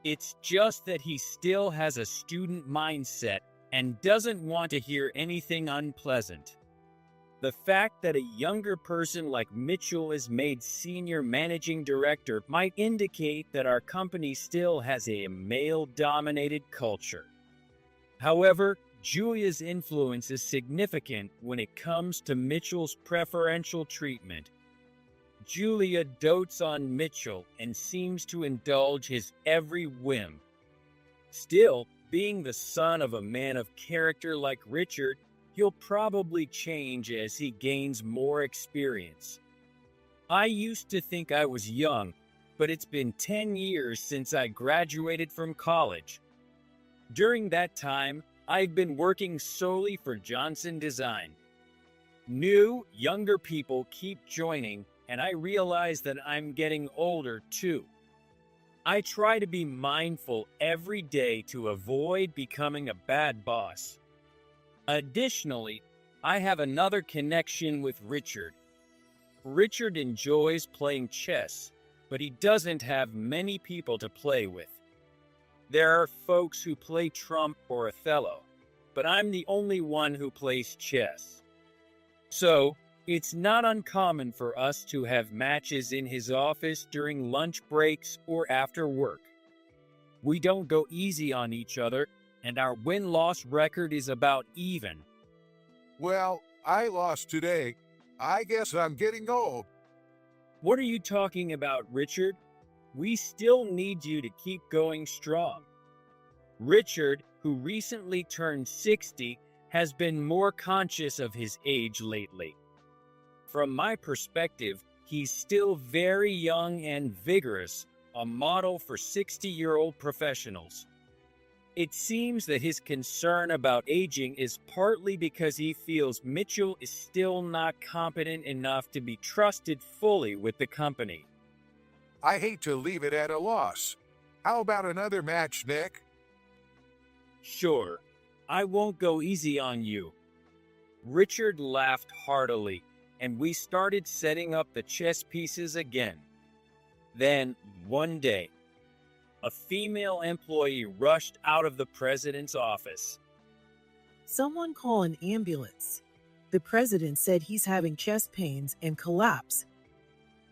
It's just that he still has a student mindset and doesn't want to hear anything unpleasant. The fact that a younger person like Mitchell is made senior managing director might indicate that our company still has a male-dominated culture. However, Julia's influence is significant when it comes to Mitchell's preferential treatment. Julia dotes on Mitchell and seems to indulge his every whim. Still, being the son of a man of character like Richard, he'll probably change as he gains more experience. I used to think I was young, but it's been 10 years since I graduated from college. During that time, I've been working solely for Johnson Design. New, younger people keep joining, and I realize that I'm getting older too. I try to be mindful every day to avoid becoming a bad boss. Additionally, I have another connection with Richard. Richard enjoys playing chess, but he doesn't have many people to play with. There are folks who play trump or Othello. but I'm the only one who plays chess. So, it's not uncommon for us to have matches in his office during lunch breaks or after work. We don't go easy on each other, and our win-loss record is about even. Well, I lost today. I guess I'm getting old. What are you talking about, Richard? We still need you to keep going strong. Richard, who recently turned 60, has been more conscious of his age lately. From my perspective, he's still very young and vigorous, a model for 60-year-old professionals. It seems that his concern about aging is partly because he feels Mitchell is still not competent enough to be trusted fully with the company. I hate to leave it at a loss. How about another match, Nick? Sure, I won't go easy on you. Richard laughed heartily, and we started setting up the chess pieces again. Then, one day, a female employee rushed out of the president's office. Someone call an ambulance. The president said he's having chest pains and collapse.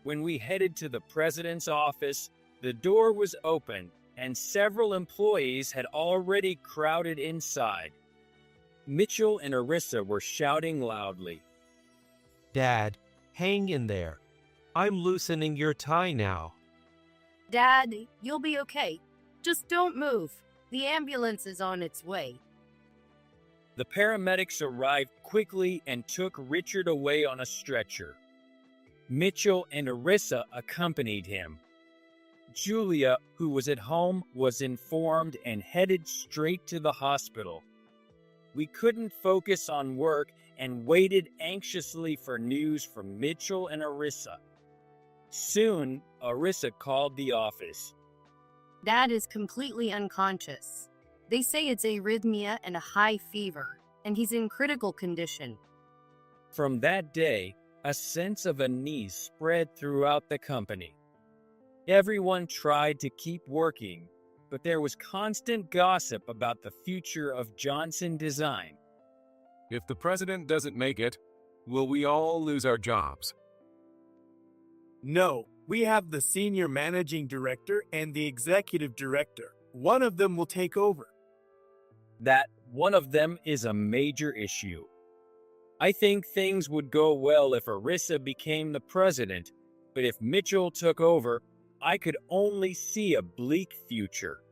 When we headed to the president's office, the door was open and several employees had already crowded inside. Mitchell and Arissa were shouting loudly. Dad, hang in there. I'm loosening your tie now. Dad, you'll be okay. Just don't move. The ambulance is on its way. The paramedics arrived quickly and took Richard away on a stretcher. Mitchell and Arissa accompanied him. Julia, who was at home, was informed and headed straight to the hospital. We couldn't focus on work and waited anxiously for news from Mitchell and Arissa. Soon, Arissa called the office. Dad is completely unconscious. They say it's arrhythmia and a high fever, and he's in critical condition. From that day, a sense of unease spread throughout the company. Everyone tried to keep working, but there was constant gossip about the future of Johnson Design. If the president doesn't make it, will we all lose our jobs? No, we have the senior managing director and the executive director. One of them will take over. That one of them is a major issue. I think things would go well if Arissa became the president, but if Mitchell took over, I could only see a bleak future.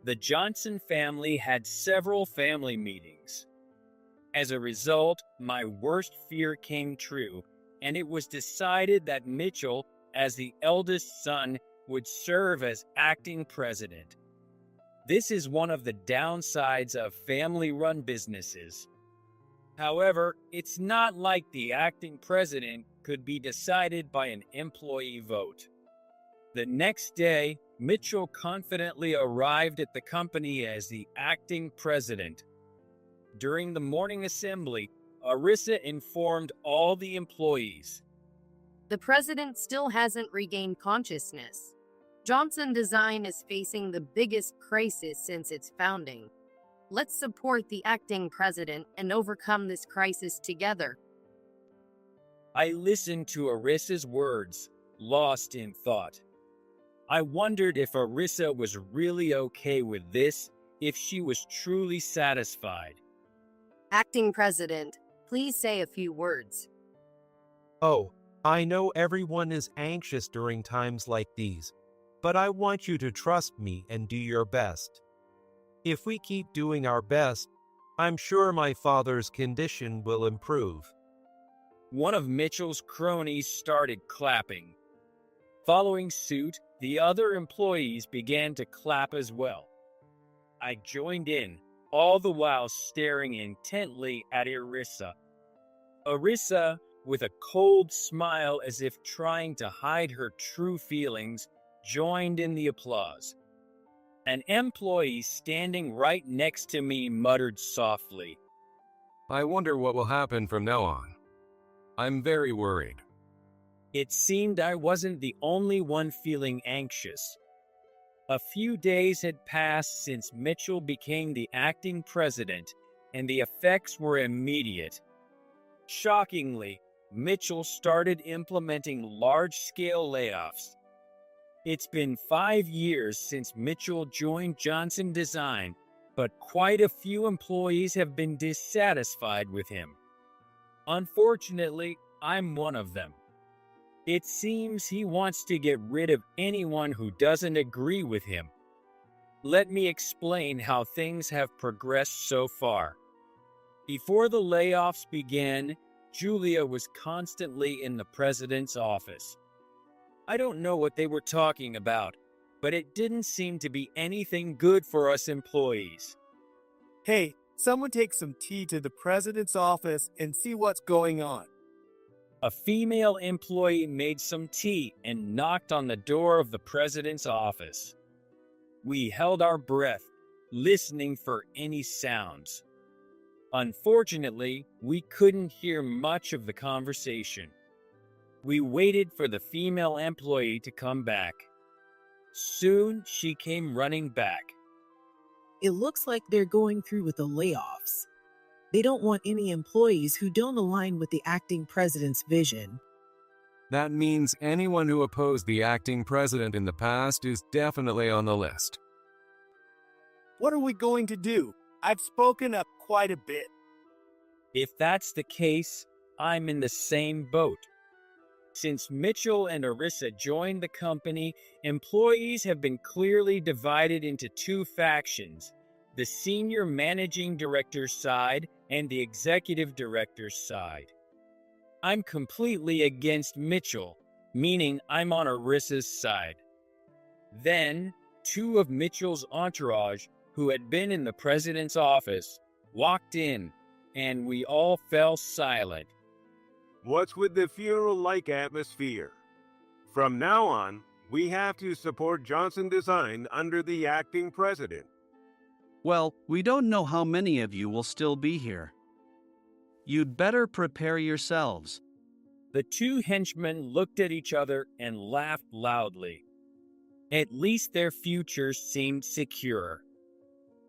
The Johnson family had several family meetings. As a result, my worst fear came true, and it was decided that Mitchell, as the eldest son, would serve as acting president. This is one of the downsides of family-run businesses. However, it's not like the acting president could be decided by an employee vote. The next day, Mitchell confidently arrived at the company as the acting president. During the morning assembly, Arissa informed all the employees. The president still hasn't regained consciousness. Johnson Design is facing the biggest crisis since its founding. Let's support the acting president and overcome this crisis together. I listened to Arissa's words, lost in thought. I wondered if Arissa was really okay with this, if she was truly satisfied. Acting president, please say a few words. Oh, I know everyone is anxious during times like these, but I want you to trust me and do your best. If we keep doing our best, I'm sure my father's condition will improve. One of Mitchell's cronies started clapping. Following suit, the other employees began to clap as well. I joined in, all the while staring intently at Arissa. Arissa, with a cold smile as if trying to hide her true feelings, joined in the applause. An employee standing right next to me muttered softly, I wonder what will happen from now on. I'm very worried. It seemed I wasn't the only one feeling anxious. A few days had passed since Mitchell became the acting president, and the effects were immediate. Shockingly, Mitchell started implementing large-scale layoffs. It's been 5 years since Mitchell joined Johnson Design, but quite a few employees have been dissatisfied with him. Unfortunately, I'm one of them. It seems he wants to get rid of anyone who doesn't agree with him. Let me explain how things have progressed so far. Before the layoffs began, Julia was constantly in the president's office. I don't know what they were talking about, but it didn't seem to be anything good for us employees. Hey, someone take some tea to the president's office and see what's going on. A female employee made some tea and knocked on the door of the president's office. We held our breath, listening for any sounds. Unfortunately, we couldn't hear much of the conversation. We waited for the female employee to come back. Soon, she came running back. It looks like they're going through with the layoffs. They don't want any employees who don't align with the acting president's vision. That means anyone who opposed the acting president in the past is definitely on the list. What are we going to do? I've spoken up quite a bit. If that's the case, I'm in the same boat. Since Mitchell and Arissa joined the company, employees have been clearly divided into two factions, the senior managing director's side and the executive director's side. I'm completely against Mitchell, meaning I'm on Arissa's side. Then, two of Mitchell's entourage, who had been in the president's office, walked in, and we all fell silent. What's with the funeral-like atmosphere? From now on, we have to support Johnson Design under the acting president. Well, we don't know how many of you will still be here. You'd better prepare yourselves. The two henchmen looked at each other and laughed loudly. At least their futures seemed secure.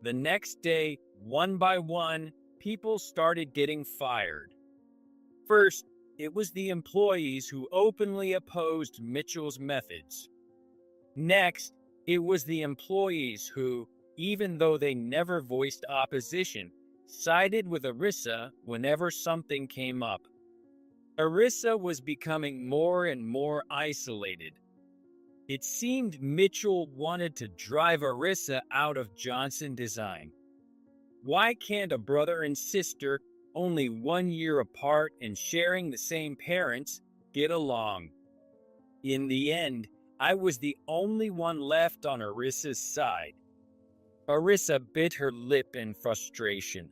The next day, one by one, people started getting fired. First, it was the employees who openly opposed Mitchell's methods. Next, it was the employees who, even though they never voiced opposition, sided with Arissa whenever something came up. Arissa was becoming more and more isolated. It seemed Mitchell wanted to drive Arissa out of Johnson Design. Why can't a brother and sister, only 1 year apart and sharing the same parents, get along? In the end, I was the only one left on Arissa's side. Arissa bit her lip in frustration.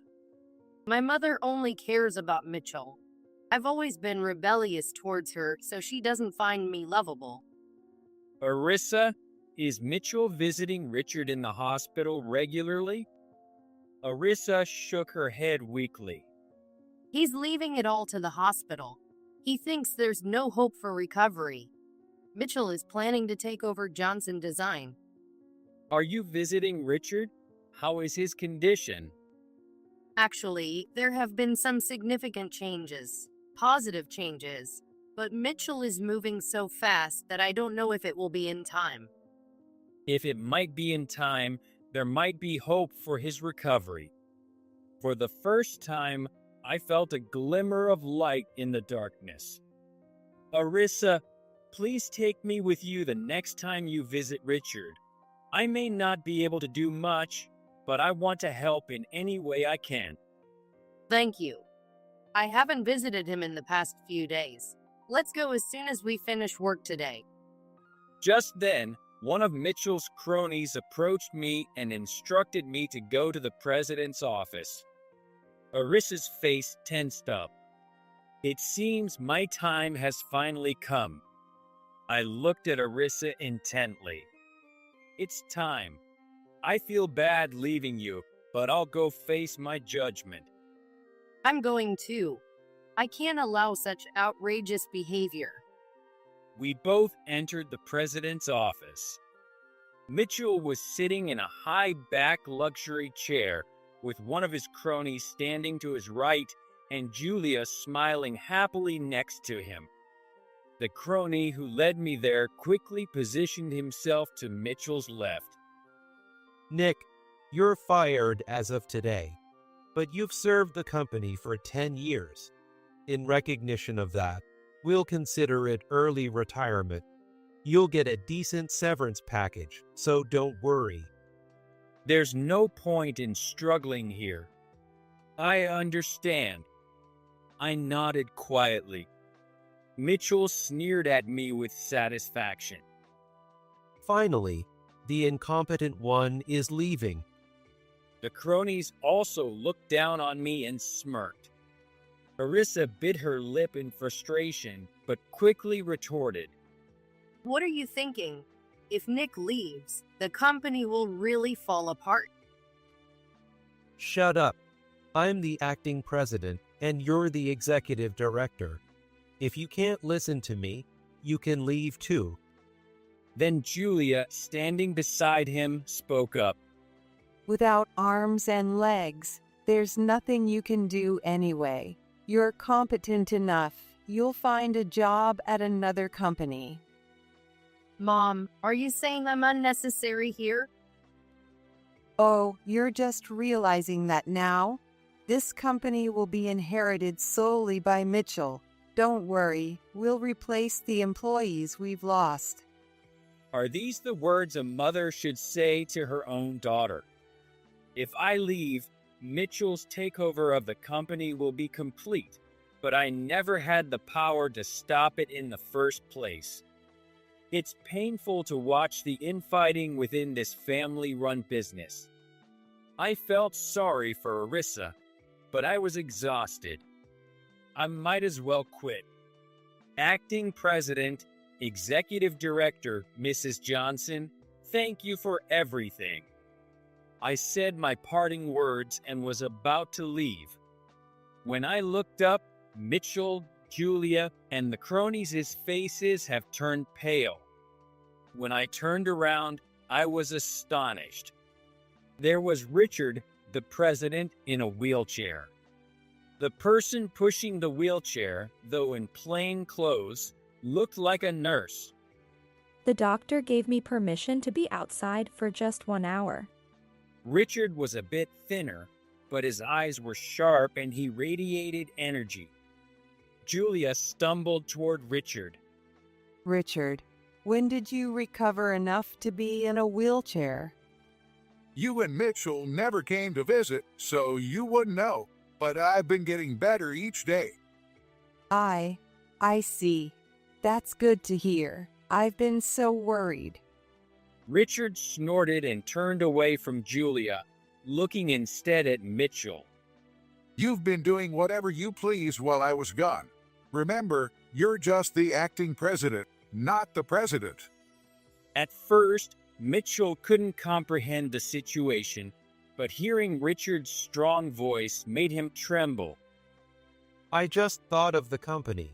My mother only cares about Mitchell. I've always been rebellious towards her, so she doesn't find me lovable. Arissa, is Mitchell visiting Richard in the hospital regularly? Arissa shook her head weakly. He's leaving it all to the hospital. He thinks there's no hope for recovery. Mitchell is planning to take over Johnson Design. Are you visiting Richard? How is his condition? Actually, there have been some significant changes, positive changes, but Mitchell is moving so fast that I don't know if it will be in time. If it might be in time, there might be hope for his recovery. For the first time, I felt a glimmer of light in the darkness. Arissa, please take me with you the next time you visit Richard. I may not be able to do much, but I want to help in any way I can. Thank you. I haven't visited him in the past few days. Let's go as soon as we finish work today. Just then, one of Mitchell's cronies approached me and instructed me to go to the president's office. Arissa's face tensed up. It seems my time has finally come. I looked at Arissa intently. It's time. I feel bad leaving you, but I'll go face my judgment. I'm going too. I can't allow such outrageous behavior. We both entered the president's office. Mitchell was sitting in a high-back luxury chair, with one of his cronies standing to his right and Julia smiling happily next to him. The crony who led me there quickly positioned himself to Mitchell's left. Nick, you're fired as of today, but you've served the company for 10 years. In recognition of that, we'll consider it early retirement. You'll get a decent severance package, so don't worry. There's no point in struggling here. I understand. I nodded quietly. Mitchell sneered at me with satisfaction. Finally, the incompetent one is leaving. The cronies also looked down on me and smirked. Arissa bit her lip in frustration, but quickly retorted. What are you thinking? If Nick leaves, the company will really fall apart. Shut up. I'm the acting president, and you're the executive director. If you can't listen to me, you can leave too. Then Julia, standing beside him, spoke up. Without arms and legs, there's nothing you can do anyway. You're competent enough. You'll find a job at another company. Mom, are you saying I'm unnecessary here? Oh, you're just realizing that now? This company will be inherited solely by Mitchell. Don't worry, we'll replace the employees we've lost. Are these the words a mother should say to her own daughter? If I leave, Mitchell's takeover of the company will be complete, but I never had the power to stop it in the first place. It's painful to watch the infighting within this family-run business. I felt sorry for Arissa, but I was exhausted. I might as well quit. Acting President, Executive Director, Mrs. Johnson, thank you for everything. I said my parting words and was about to leave. When I looked up, Mitchell, Julia, and the cronies' faces have turned pale. When I turned around, I was astonished. There was Richard, the president, in a wheelchair. The person pushing the wheelchair, though in plain clothes, looked like a nurse. The doctor gave me permission to be outside for just 1 hour. Richard was a bit thinner, but his eyes were sharp and he radiated energy. Julia stumbled toward Richard. Richard, when did you recover enough to be in a wheelchair? You and Mitchell never came to visit, so you wouldn't know, but I've been getting better each day. I see. That's good to hear. I've been so worried. Richard snorted and turned away from Julia, looking instead at Mitchell. You've been doing whatever you please while I was gone. Remember, you're just the acting president, not the president. At first, Mitchell couldn't comprehend the situation, but hearing Richard's strong voice made him tremble. I just thought of the company.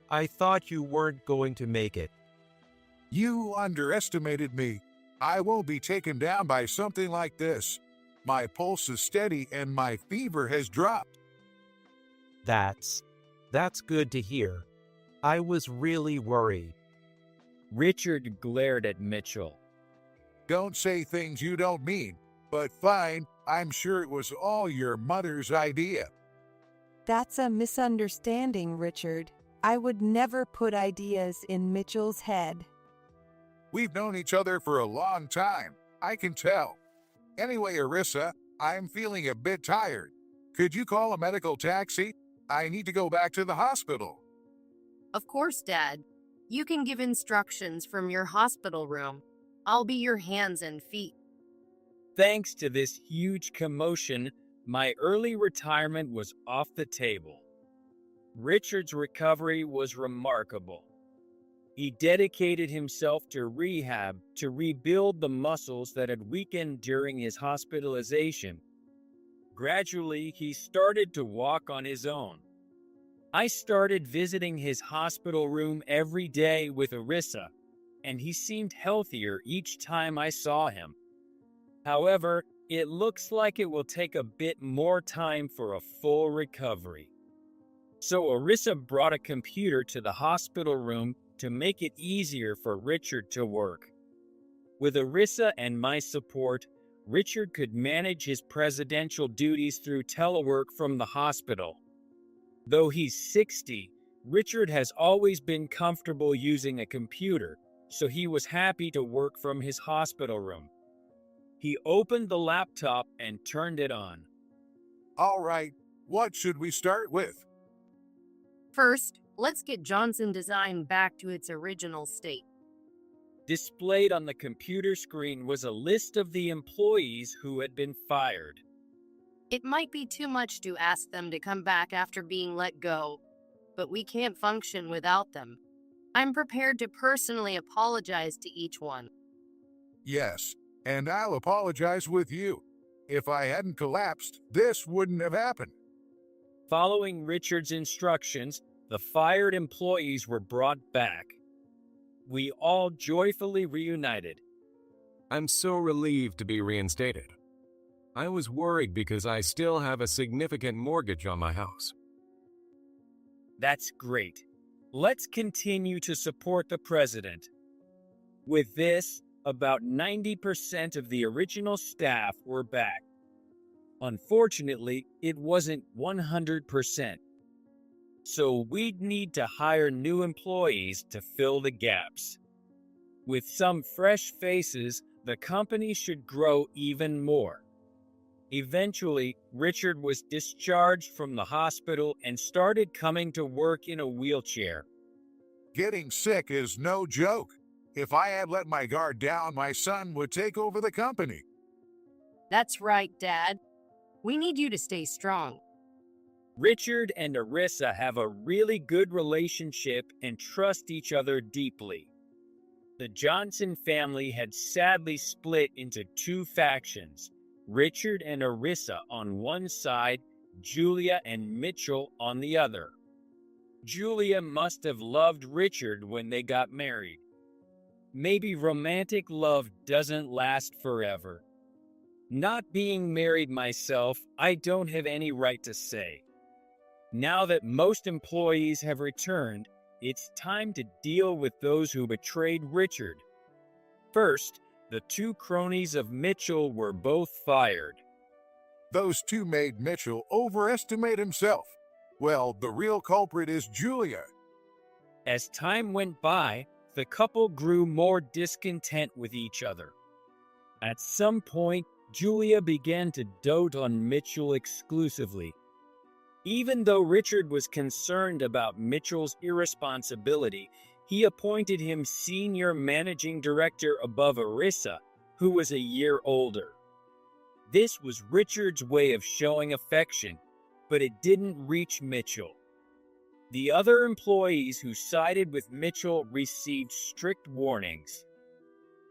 I thought you weren't going to make it. You underestimated me. I won't be taken down by something like this. My pulse is steady and my fever has dropped. That's good to hear. I was really worried. Richard glared at Mitchell. Don't say things you don't mean, but fine, I'm sure it was all your mother's idea. That's a misunderstanding, Richard. I would never put ideas in Mitchell's head. We've known each other for a long time, I can tell. Anyway, Arissa, I'm feeling a bit tired. Could you call a medical taxi? I need to go back to the hospital. Of course, Dad. You can give instructions from your hospital room. I'll be your hands and feet. Thanks to this huge commotion, my early retirement was off the table. Richard's recovery was remarkable. He dedicated himself to rehab to rebuild the muscles that had weakened during his hospitalization. Gradually, he started to walk on his own. I started visiting his hospital room every day with Arissa, and he seemed healthier each time I saw him. However, It looks like it will take a bit more time for a full recovery. So Arissa brought a computer to the hospital room to make it easier for Richard to work. With Arissa and my support, Richard could manage his presidential duties through telework from the hospital. Though he's 60, Richard has always been comfortable using a computer, so he was happy to work from his hospital room. He opened the laptop and turned it on. All right, what should we start with? First, let's get Johnson Design back to its original state. Displayed on the computer screen was a list of the employees who had been fired. It might be too much to ask them to come back after being let go, but we can't function without them. I'm prepared to personally apologize to each one. Yes, and I'll apologize with you. If I hadn't collapsed, this wouldn't have happened. Following Richard's instructions, the fired employees were brought back. We all joyfully reunited. I'm so relieved to be reinstated. I was worried because I still have a significant mortgage on my house. That's great. Let's continue to support the president. With this, about 90% of the original staff were back. Unfortunately, it wasn't 100%. So we'd need to hire new employees to fill the gaps. With some fresh faces, the company should grow even more. Eventually, Richard was discharged from the hospital and started coming to work in a wheelchair. Getting sick is no joke. If I had let my guard down, my son would take over the company. That's right, Dad. We need you to stay strong. Richard and Arissa have a really good relationship and trust each other deeply. The Johnson family had sadly split into two factions, Richard and Arissa on one side, Julia and Mitchell on the other. Julia must have loved Richard when they got married. Maybe romantic love doesn't last forever. Not being married myself, I don't have any right to say. Now that most employees have returned, it's time to deal with those who betrayed Richard. First, the two cronies of Mitchell were both fired. Those two made Mitchell overestimate himself. Well, the real culprit is Julia. As time went by, the couple grew more discontent with each other. At some point, Julia began to dote on Mitchell exclusively. Even though Richard was concerned about Mitchell's irresponsibility, he appointed him senior managing director above Arissa, who was a year older. This was Richard's way of showing affection, but it didn't reach Mitchell. The other employees who sided with Mitchell received strict warnings.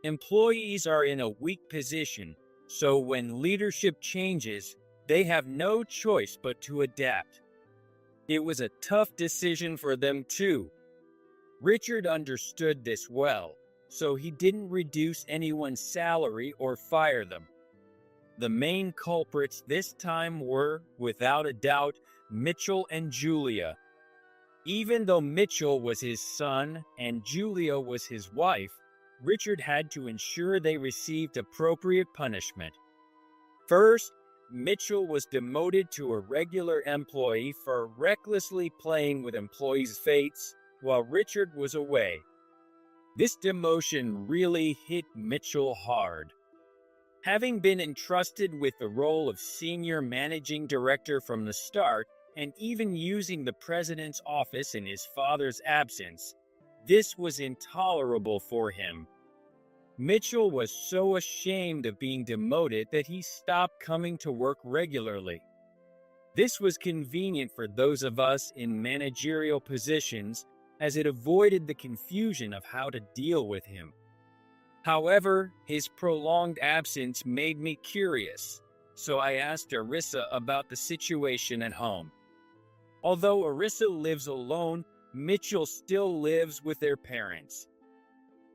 Employees are in a weak position, so when leadership changes, they have no choice but to adapt. It was a tough decision for them too. Richard understood this well, so he didn't reduce anyone's salary or fire them. The main culprits this time were, without a doubt, Mitchell and Julia. Even though Mitchell was his son and Julia was his wife, Richard had to ensure they received appropriate punishment. First, Mitchell was demoted to a regular employee for recklessly playing with employees' fates while Richard was away. This demotion really hit Mitchell hard. Having been entrusted with the role of senior managing director from the start, and even using the president's office in his father's absence, this was intolerable for him. Mitchell was so ashamed of being demoted that he stopped coming to work regularly. This was convenient for those of us in managerial positions, as it avoided the confusion of how to deal with him. However, his prolonged absence made me curious, so I asked Arissa about the situation at home. Although Arissa lives alone, Mitchell still lives with their parents.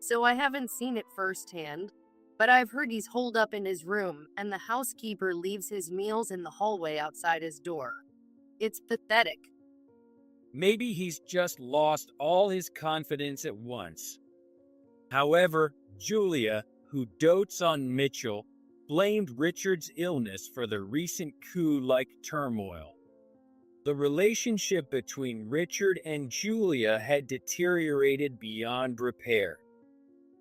So I haven't seen it firsthand, But I've heard he's holed up in his room, and the housekeeper leaves his meals in the hallway outside his door. It's pathetic. Maybe he's just lost all his confidence at once. However, Julia, who dotes on Mitchell, blamed Richard's illness for the recent coup-like turmoil. The relationship between Richard and Julia had deteriorated beyond repair.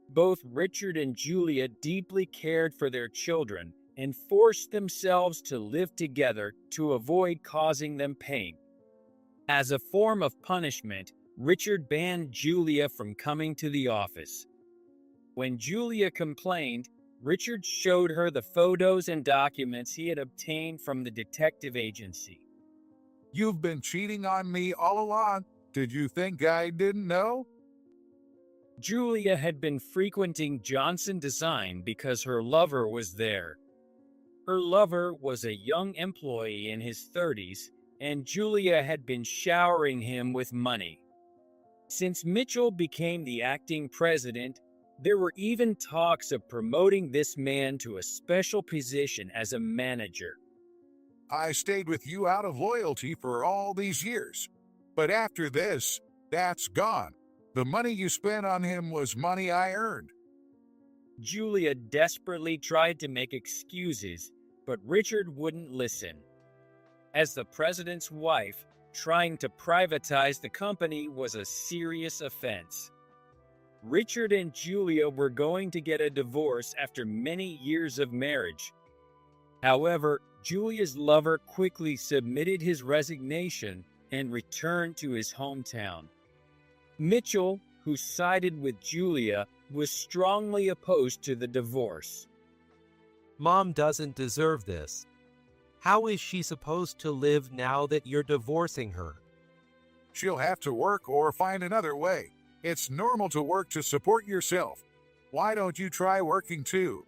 Both Richard and Julia deeply cared for their children and forced themselves to live together to avoid causing them pain. As a form of punishment, Richard banned Julia from coming to the office. When Julia complained, Richard showed her the photos and documents he had obtained from the detective agency. You've been cheating on me all along. Did you think I didn't know? Julia had been frequenting Johnson Design because her lover was there. Her lover was a young employee in his 30s, and Julia had been showering him with money. Since Mitchell became the acting president, there were even talks of promoting this man to a special position as a manager. I stayed with you out of loyalty for all these years. But after this, that's gone. The money you spent on him was money I earned. Julia desperately tried to make excuses, but Richard wouldn't listen. As the president's wife, trying to privatize the company was a serious offense. Richard and Julia were going to get a divorce after many years of marriage. However, Julia's lover quickly submitted his resignation and returned to his hometown. Mitchell, who sided with Julia, was strongly opposed to the divorce. Mom doesn't deserve this. How is she supposed to live now that you're divorcing her? She'll have to work or find another way. It's normal to work to support yourself. Why don't you try working too?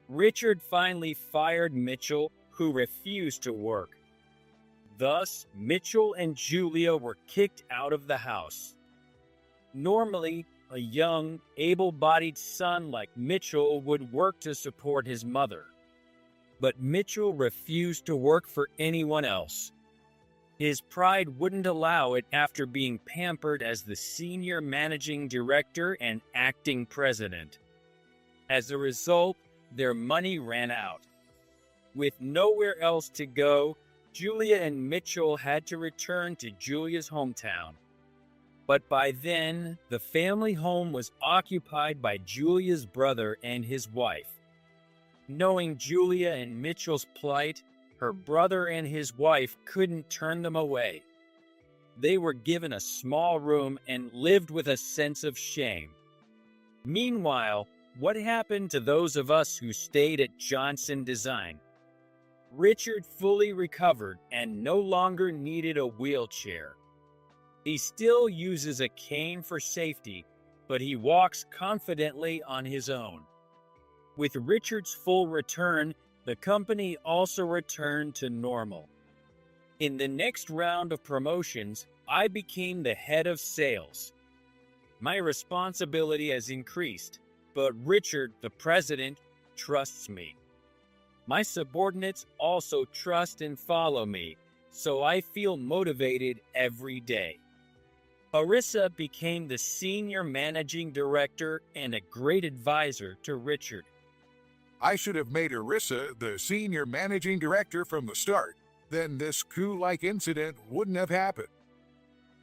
Richard finally fired Mitchell, who refused to work. Thus, Mitchell and Julia were kicked out of the house. Normally, a young, able-bodied son like Mitchell would work to support his mother. But Mitchell refused to work for anyone else. His pride wouldn't allow it after being pampered as the senior managing director and acting president. As a result, their money ran out. With nowhere else to go, Julia and Mitchell had to return to Julia's hometown. But by then, the family home was occupied by Julia's brother and his wife. Knowing Julia and Mitchell's plight, her brother and his wife couldn't turn them away. They were given a small room and lived with a sense of shame. Meanwhile, what happened to those of us who stayed at Johnson Design? Richard fully recovered and no longer needed a wheelchair. He still uses a cane for safety, but he walks confidently on his own. With Richard's full return, the company also returned to normal. In the next round of promotions, I became the head of sales. My responsibility has increased, but Richard, the president, trusts me. My subordinates also trust and follow me, so I feel motivated every day. Arissa became the senior managing director and a great advisor to Richard. I should have made Arissa the senior managing director from the start. Then this coup-like incident wouldn't have happened.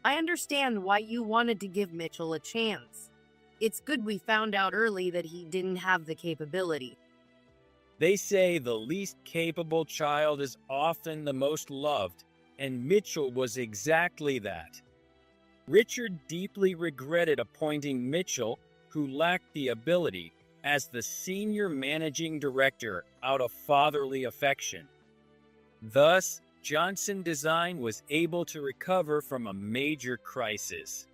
I understand why you wanted to give Mitchell a chance. It's good we found out early that he didn't have the capability. They say the least capable child is often the most loved, and Mitchell was exactly that. Richard deeply regretted appointing Mitchell, who lacked the ability, as the senior managing director out of fatherly affection. Thus, Johnson Design was able to recover from a major crisis.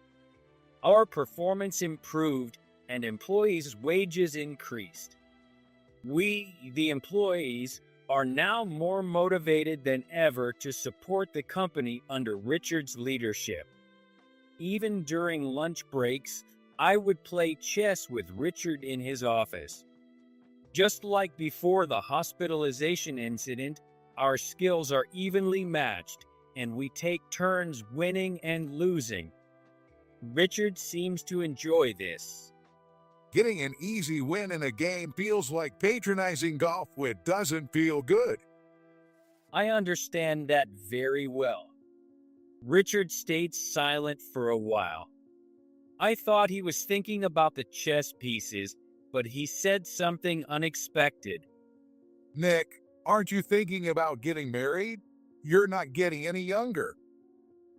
Our performance improved and employees' wages increased. We, the employees, are now more motivated than ever to support the company under Richard's leadership. Even during lunch breaks, I would play chess with Richard in his office. Just like before the hospitalization incident, our skills are evenly matched, and we take turns winning and losing. Richard seems to enjoy this. Getting an easy win in a game feels like patronizing golf, which doesn't feel good. I understand that very well. Richard stayed silent for a while. I thought he was thinking about the chess pieces, but he said something unexpected. Nick, aren't you thinking about getting married? You're not getting any younger.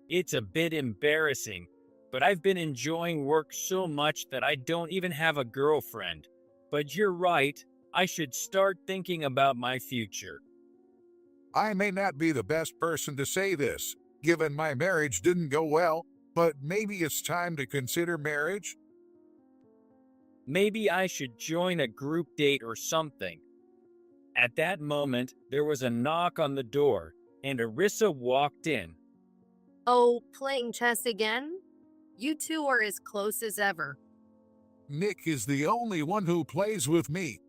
It's a bit embarrassing, but I've been enjoying work so much that I don't even have a girlfriend. But you're right, I should start thinking about my future. I may not be the best person to say this, given my marriage didn't go well, but maybe it's time to consider marriage. Maybe I should join a group date or something. At that moment, there was a knock on the door, and Arissa walked in. Oh, playing chess again? You two are as close as ever. Nick is the only one who plays with me.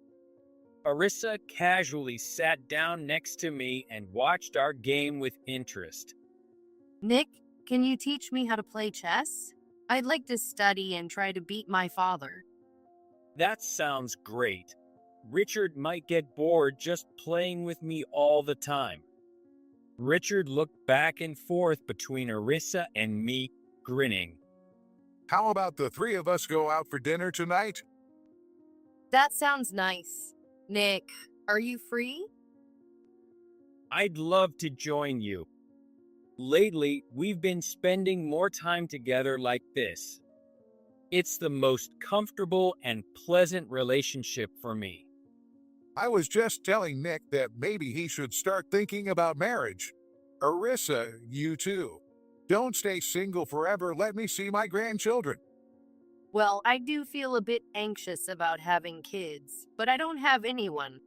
Arissa casually sat down next to me and watched our game with interest. Nick, can you teach me how to play chess? I'd like to study and try to beat my father. That sounds great. Richard might get bored just playing with me all the time. Richard looked back and forth between Arissa and me, grinning. How about the three of us go out for dinner tonight? That sounds nice. Nick, are you free? I'd love to join you. Lately, we've been spending more time together like this. It's the most comfortable and pleasant relationship for me. I was just telling Nick that maybe he should start thinking about marriage. Arissa, you too. Don't stay single forever. Let me see my grandchildren. Well, I do feel a bit anxious about having kids, but I don't have anyone.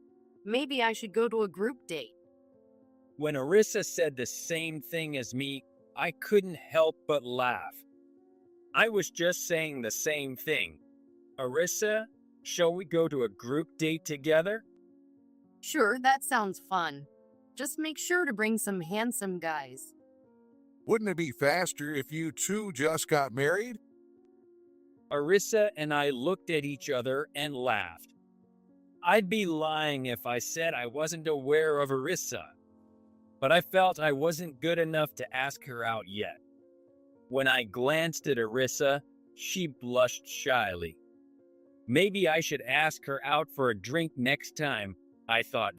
Maybe I should go to a group date. When Arissa said the same thing as me, I couldn't help but laugh. I was just saying the same thing. Arissa, shall we go to a group date together? Sure, that sounds fun. Just make sure to bring some handsome guys. Wouldn't it be faster if you two just got married? Arissa and I looked at each other and laughed. I'd be lying if I said I wasn't aware of Arissa, but I felt I wasn't good enough to ask her out yet. When I glanced at Arissa, she blushed shyly. Maybe I should ask her out for a drink next time, I thought